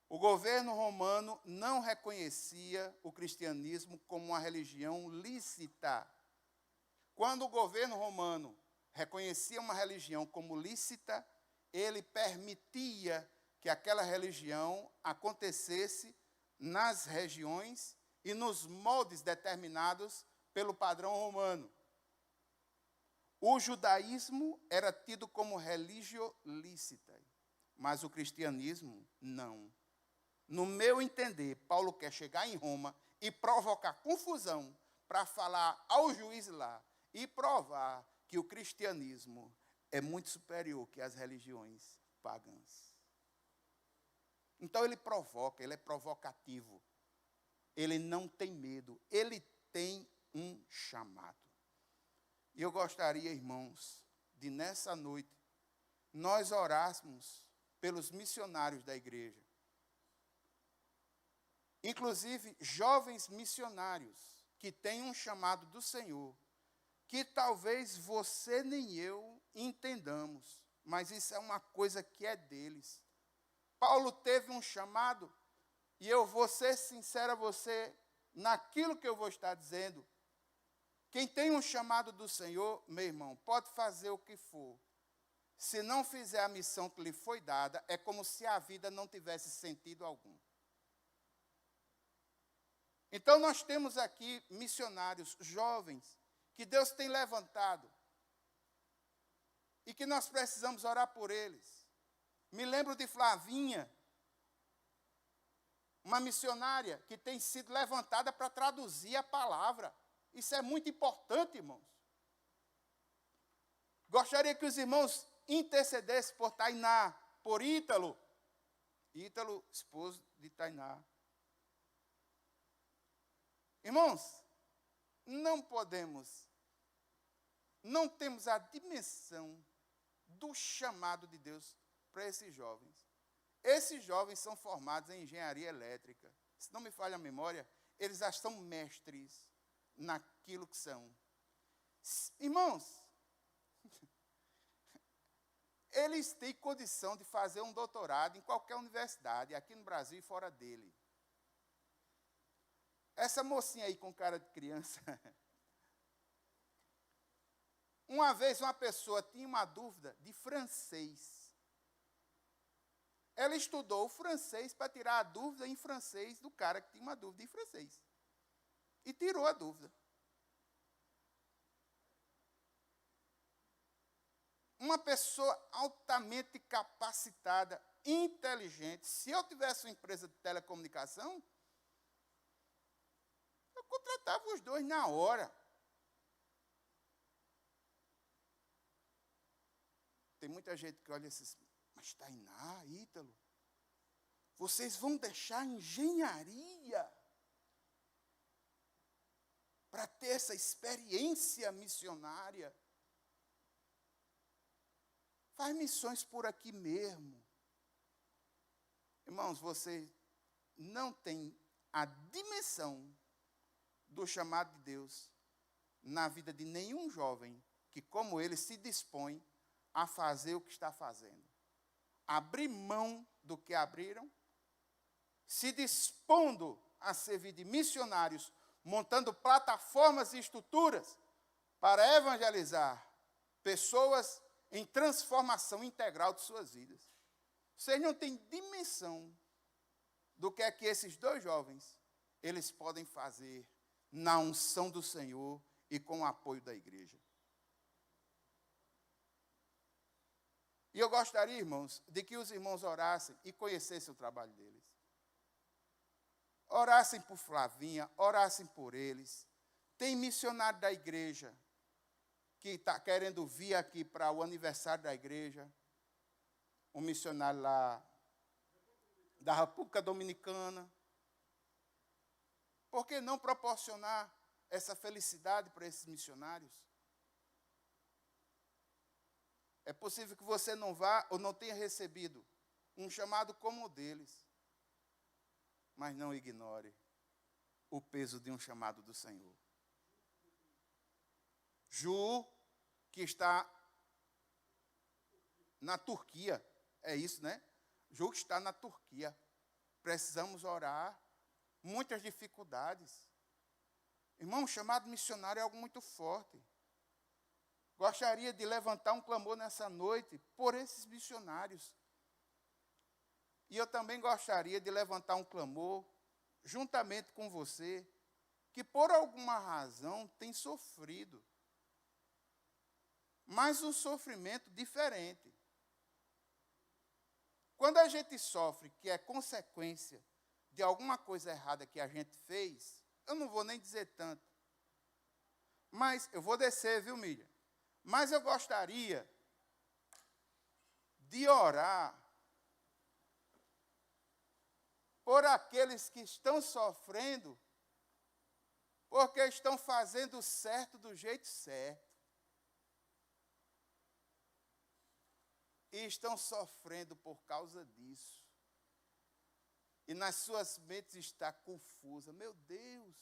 O governo romano não reconhecia o cristianismo como uma religião lícita. Quando o governo romano reconhecia uma religião como lícita, ele permitia que aquela religião acontecesse nas regiões e nos moldes determinados pelo padrão romano. O judaísmo era tido como religio lícita, mas o cristianismo não. No meu entender, Paulo quer chegar em Roma e provocar confusão para falar ao juiz lá e provar que o cristianismo é muito superior que as religiões pagãs. Então ele provoca, ele é provocativo. Ele não tem medo, ele tem um chamado. E eu gostaria, irmãos, de nessa noite, nós orássemos pelos missionários da igreja. Inclusive, jovens missionários que têm um chamado do Senhor, que talvez você nem eu entendamos, mas isso é uma coisa que é deles. Paulo teve um chamado, e eu vou ser sincero a você, naquilo que eu vou estar dizendo. Quem tem um chamado do Senhor, meu irmão, pode fazer o que for. Se não fizer a missão que lhe foi dada, é como se a vida não tivesse sentido algum. Então nós temos aqui missionários jovens, que Deus tem levantado, e que nós precisamos orar por eles. Me lembro de Flavinha, uma missionária que tem sido levantada para traduzir a palavra. Isso é muito importante, irmãos. Gostaria que os irmãos intercedessem por Tainá, por Ítalo. Ítalo, esposo de Tainá. Irmãos, não temos a dimensão do chamado de Deus para esses jovens. Esses jovens são formados em engenharia elétrica. Se não me falha a memória, eles já são mestres naquilo que são. Irmãos, eles têm condição de fazer um doutorado em qualquer universidade, aqui no Brasil e fora dele. Essa mocinha aí com cara de criança. Uma vez uma pessoa tinha uma dúvida de francês. Ela estudou o francês para tirar a dúvida em francês do cara que tinha uma dúvida em francês. E tirou a dúvida. Uma pessoa altamente capacitada, inteligente. Se eu tivesse uma empresa de telecomunicação, eu contratava os dois na hora. Tem muita gente que olha esses, mas Tainá, Ítalo, vocês vão deixar a engenharia para ter essa experiência missionária? Faz missões por aqui mesmo. Irmãos, vocês não têm a dimensão do chamado de Deus na vida de nenhum jovem que, como ele, se dispõe a fazer o que está fazendo. Abrir mão do que abriram, se dispondo a servir de missionários, montando plataformas e estruturas para evangelizar pessoas em transformação integral de suas vidas. Vocês não têm dimensão do que é que esses dois jovens, eles podem fazer na unção do Senhor e com o apoio da igreja. E eu gostaria, irmãos, de que os irmãos orassem e conhecessem o trabalho deles. Orassem por Flavinha, orassem por eles. Tem missionário da igreja que está querendo vir aqui para o aniversário da igreja. Um missionário lá da República Dominicana. Por que não proporcionar essa felicidade para esses missionários? É possível que você não vá ou não tenha recebido um chamado como o deles. Mas não ignore o peso de um chamado do Senhor. Ju, que está na Turquia. É isso, né? Ju está na Turquia. Precisamos orar. Muitas dificuldades. Irmão, chamado missionário é algo muito forte. Gostaria de levantar um clamor nessa noite por esses missionários. E eu também gostaria de levantar um clamor, juntamente com você, que por alguma razão tem sofrido. Mas um sofrimento diferente. Quando a gente sofre, que é consequência de alguma coisa errada que a gente fez, eu não vou nem dizer tanto. Mas eu vou descer, viu, Miriam? Mas eu gostaria de orar por aqueles que estão sofrendo, porque estão fazendo certo do jeito certo. E estão sofrendo por causa disso. E nas suas mentes está confusa. Meu Deus,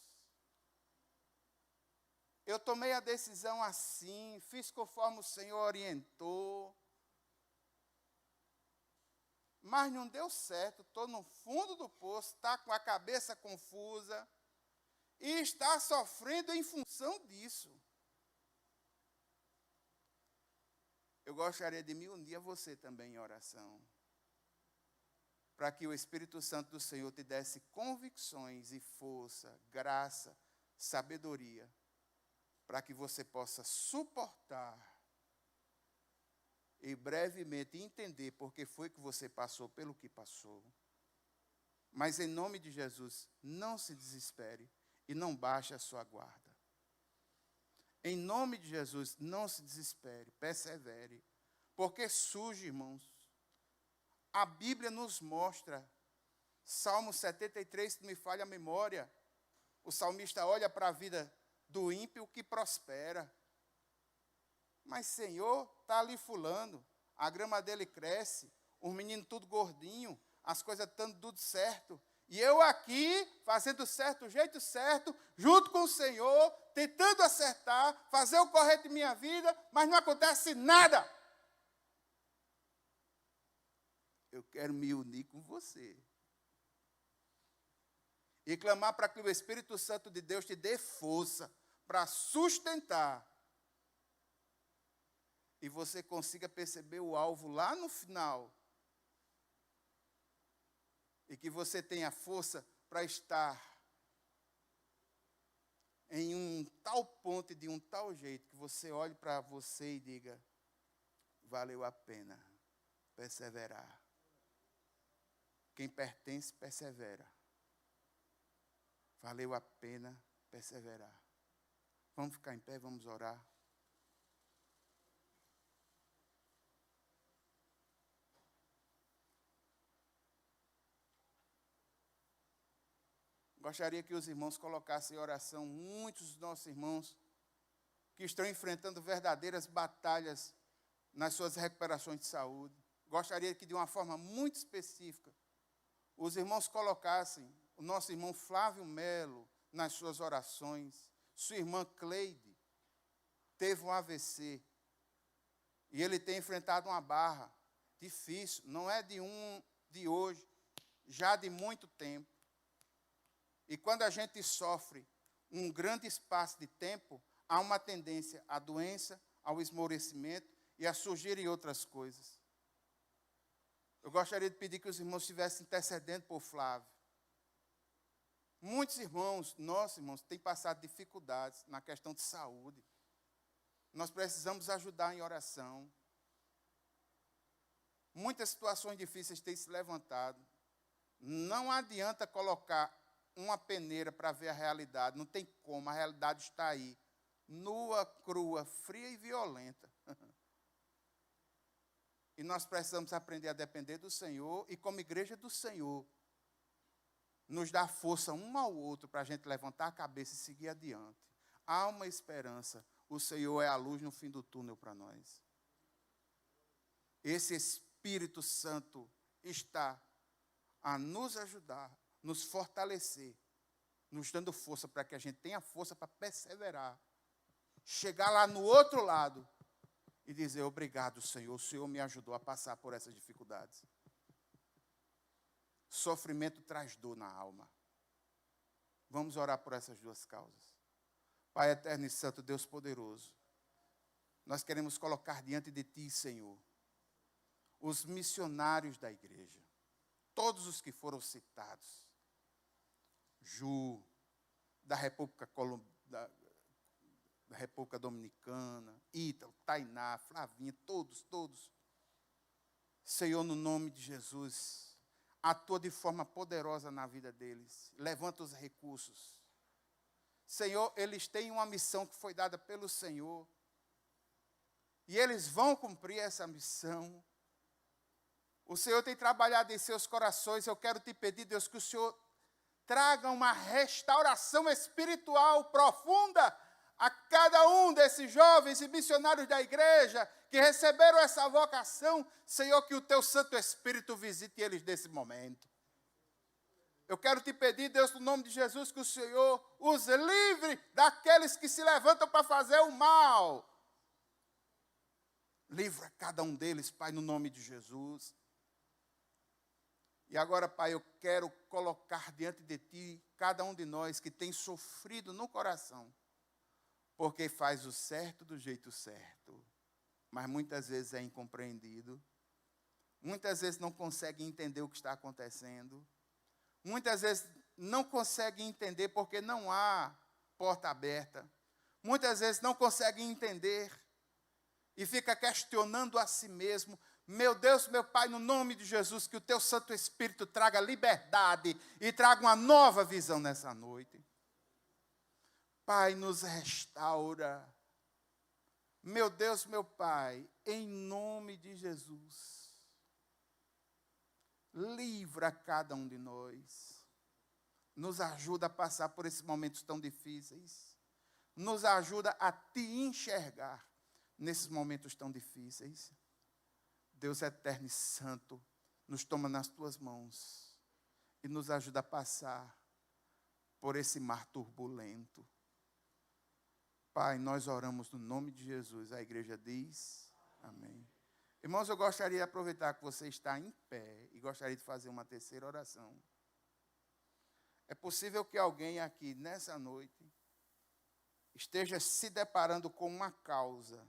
eu tomei a decisão assim, fiz conforme o Senhor orientou, mas não deu certo, estou no fundo do poço, está com a cabeça confusa e está sofrendo em função disso. Eu gostaria de me unir a você também em oração, para que o Espírito Santo do Senhor te desse convicções e força, graça, sabedoria, para que você possa suportar e brevemente entender por que foi que você passou pelo que passou. Mas em nome de Jesus, não se desespere e não baixe a sua guarda. Em nome de Jesus, não se desespere, persevere, porque surge, irmãos. A Bíblia nos mostra, Salmo 73, se não me falha a memória, o salmista olha para a vida do ímpio que prospera. Mas, Senhor, está ali fulano, a grama dele cresce, os meninos tudo gordinho, as coisas estão tudo certo. E eu aqui, fazendo certo, do jeito certo, junto com o Senhor, tentando acertar, fazer o correto em minha vida, mas não acontece nada. Eu quero me unir com você. E clamar para que o Espírito Santo de Deus te dê força para sustentar. E você consiga perceber o alvo lá no final. E que você tenha força para estar em um tal ponto e de um tal jeito que você olhe para você e diga, valeu a pena perseverar. Quem pertence, persevera. Valeu a pena perseverar. Vamos ficar em pé, vamos orar. Gostaria que os irmãos colocassem em oração muitos dos nossos irmãos que estão enfrentando verdadeiras batalhas nas suas recuperações de saúde. Gostaria que, de uma forma muito específica, os irmãos colocassem o nosso irmão Flávio Melo nas suas orações. Sua irmã Cleide teve um AVC e ele tem enfrentado uma barra difícil, não é de hoje, já de muito tempo. E quando a gente sofre um grande espaço de tempo, há uma tendência à doença, ao esmorecimento e a surgirem outras coisas. Eu gostaria de pedir que os irmãos estivessem intercedendo por Flávio. Muitos irmãos, nossos irmãos, têm passado dificuldades na questão de saúde. Nós precisamos ajudar em oração. Muitas situações difíceis têm se levantado. Não adianta colocar uma peneira para ver a realidade. Não tem como, a realidade está aí. Nua, crua, fria e violenta. E nós precisamos aprender a depender do Senhor e, como igreja do Senhor, nos dar força um ao outro para a gente levantar a cabeça e seguir adiante. Há uma esperança. O Senhor é a luz no fim do túnel para nós. Esse Espírito Santo está a nos ajudar, nos fortalecer, nos dando força para que a gente tenha força para perseverar. Chegar lá no outro lado e dizer: obrigado, Senhor, o Senhor me ajudou a passar por essas dificuldades. Sofrimento traz dor na alma. Vamos orar por essas duas causas. Pai eterno e santo, Deus poderoso, nós queremos colocar diante de Ti, Senhor, os missionários da igreja, todos os que foram citados, Ju, da República da República Dominicana, Ítalo, Tainá, Flavinha, todos. Senhor, no nome de Jesus, atua de forma poderosa na vida deles. Levanta os recursos. Senhor, eles têm uma missão que foi dada pelo Senhor. E eles vão cumprir essa missão. O Senhor tem trabalhado em seus corações. Eu quero te pedir, Deus, que o Senhor traga uma restauração espiritual profunda a cada um desses jovens e missionários da igreja que receberam essa vocação. Senhor, que o teu Santo Espírito visite eles nesse momento. Eu quero te pedir, Deus, no nome de Jesus, que o Senhor os livre daqueles que se levantam para fazer o mal. Livra cada um deles, Pai, no nome de Jesus. E agora, Pai, eu quero colocar diante de Ti cada um de nós que tem sofrido no coração, porque faz o certo do jeito certo, mas muitas vezes é incompreendido, muitas vezes não consegue entender o que está acontecendo, muitas vezes não consegue entender porque não há porta aberta, muitas vezes não consegue entender e fica questionando a si mesmo. Meu Deus, meu Pai, no nome de Jesus, que o teu Santo Espírito traga liberdade e traga uma nova visão nessa noite. Pai, nos restaura. Meu Deus, meu Pai, em nome de Jesus, livra cada um de nós. Nos ajuda a passar por esses momentos tão difíceis. Nos ajuda a te enxergar nesses momentos tão difíceis. Deus eterno e santo, nos toma nas tuas mãos e nos ajuda a passar por esse mar turbulento. Pai, nós oramos no nome de Jesus. A igreja diz amém. Irmãos, eu gostaria de aproveitar que você está em pé e gostaria de fazer uma terceira oração. É possível que alguém aqui nessa noite esteja se deparando com uma causa.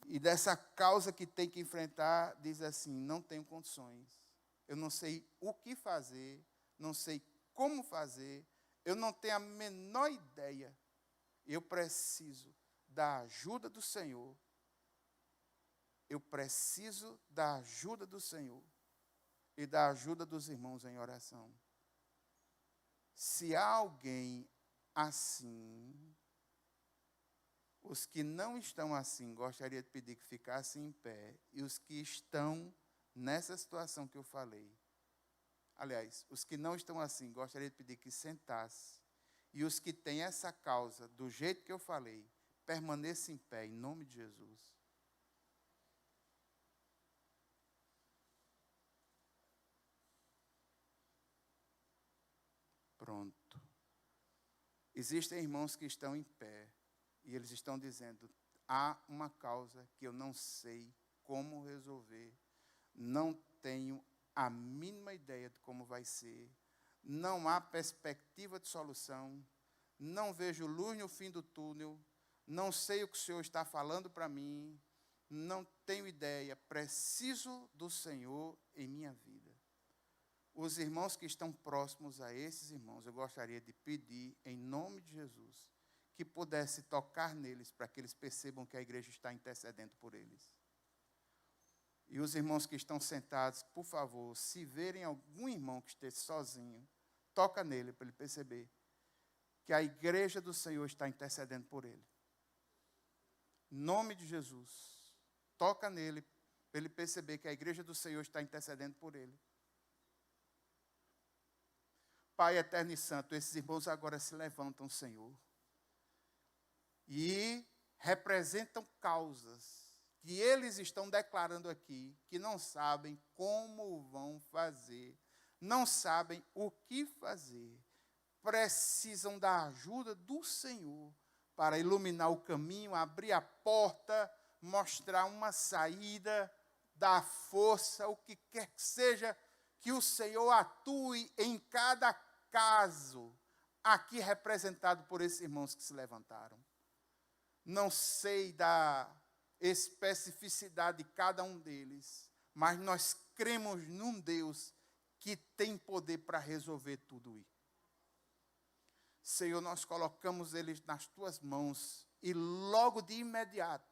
E dessa causa que tem que enfrentar, diz assim: não tenho condições. Eu não sei o que fazer, não sei como fazer, eu não tenho a menor ideia. Eu preciso da ajuda do Senhor. Eu preciso da ajuda do Senhor e da ajuda dos irmãos em oração. Se há alguém assim, os que não estão assim, gostaria de pedir que ficassem em pé. E os que estão nessa situação que eu falei, aliás, os que não estão assim, gostaria de pedir que sentassem. E os que têm essa causa, do jeito que eu falei, permaneçam em pé, em nome de Jesus. Pronto. Existem irmãos que estão em pé. E eles estão dizendo: há uma causa que eu não sei como resolver, não tenho a mínima ideia de como vai ser, não há perspectiva de solução, não vejo luz no fim do túnel, não sei o que o Senhor está falando para mim, não tenho ideia, preciso do Senhor em minha vida. Os irmãos que estão próximos a esses irmãos, eu gostaria de pedir, em nome de Jesus, que pudesse tocar neles, para que eles percebam que a igreja está intercedendo por eles. E os irmãos que estão sentados, por favor, se verem algum irmão que esteja sozinho, toca nele, para ele perceber que a igreja do Senhor está intercedendo por ele. Em nome de Jesus, toca nele, para ele perceber que a igreja do Senhor está intercedendo por ele. Pai eterno e santo, esses irmãos agora se levantam, Senhor, e representam causas que eles estão declarando aqui, que não sabem como vão fazer, não sabem o que fazer, precisam da ajuda do Senhor para iluminar o caminho, abrir a porta, mostrar uma saída, dar força, o que quer que seja, que o Senhor atue em cada caso, aqui representado por esses irmãos que se levantaram. Não sei da especificidade de cada um deles, mas nós cremos num Deus que tem poder para resolver tudo isso. Senhor, nós colocamos eles nas tuas mãos e logo de imediato,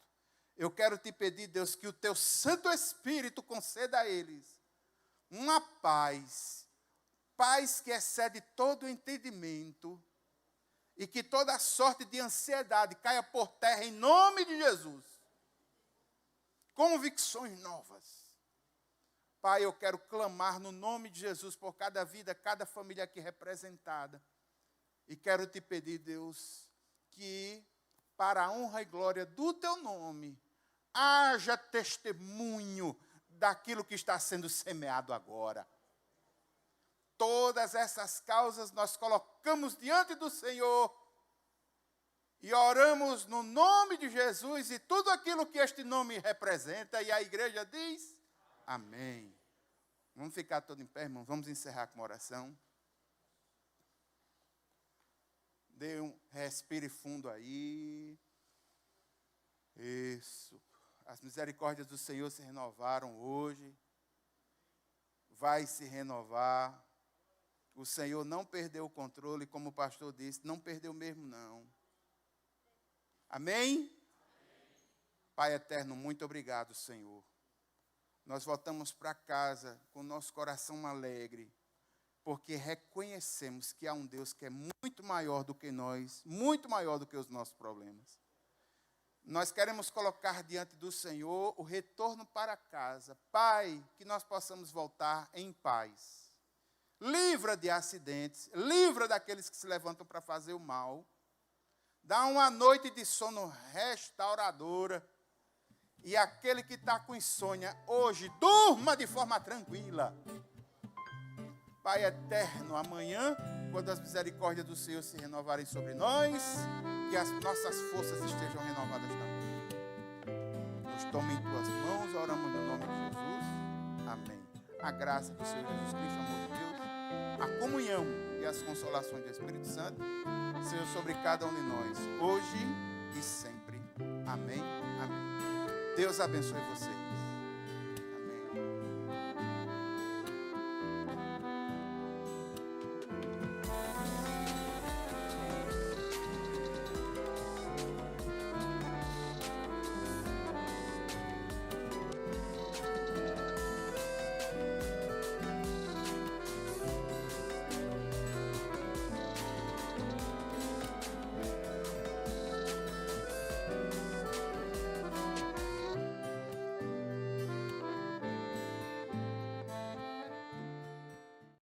eu quero te pedir, Deus, que o teu Santo Espírito conceda a eles uma paz que excede todo o entendimento e que toda sorte de ansiedade caia por terra em nome de Jesus. Convicções novas. Pai, eu quero clamar no nome de Jesus por cada vida, cada família aqui representada. E quero te pedir, Deus, que para a honra e glória do teu nome, haja testemunho daquilo que está sendo semeado agora. Todas essas causas nós colocamos diante do Senhor e oramos no nome de Jesus e tudo aquilo que este nome representa. E a igreja diz, amém. Vamos ficar todos em pé, irmãos. Vamos encerrar com uma oração. Dê um respire fundo aí. Isso. As misericórdias do Senhor se renovaram hoje. Vai se renovar. O Senhor não perdeu o controle, como o pastor disse, não perdeu mesmo não. Amém? Pai eterno, muito obrigado, Senhor. Nós voltamos para casa com o nosso coração alegre, porque reconhecemos que há um Deus que é muito maior do que nós, muito maior do que os nossos problemas. Nós queremos colocar diante do Senhor o retorno para casa. Pai, que nós possamos voltar em paz. Livra de acidentes, livra daqueles que se levantam para fazer o mal. Dá uma noite de sono restauradora. E aquele que está com insônia hoje, durma de forma tranquila. Pai eterno, amanhã, quando as misericórdias do Senhor se renovarem sobre nós, que as nossas forças estejam renovadas também. Nos tome em tuas mãos, oramos no nome de Jesus. Amém. A graça do Senhor Jesus Cristo, o amor de Deus, a comunhão e as consolações do Espírito Santo, sejam sobre cada um de nós, hoje e sempre. Amém. Amém. Deus abençoe você.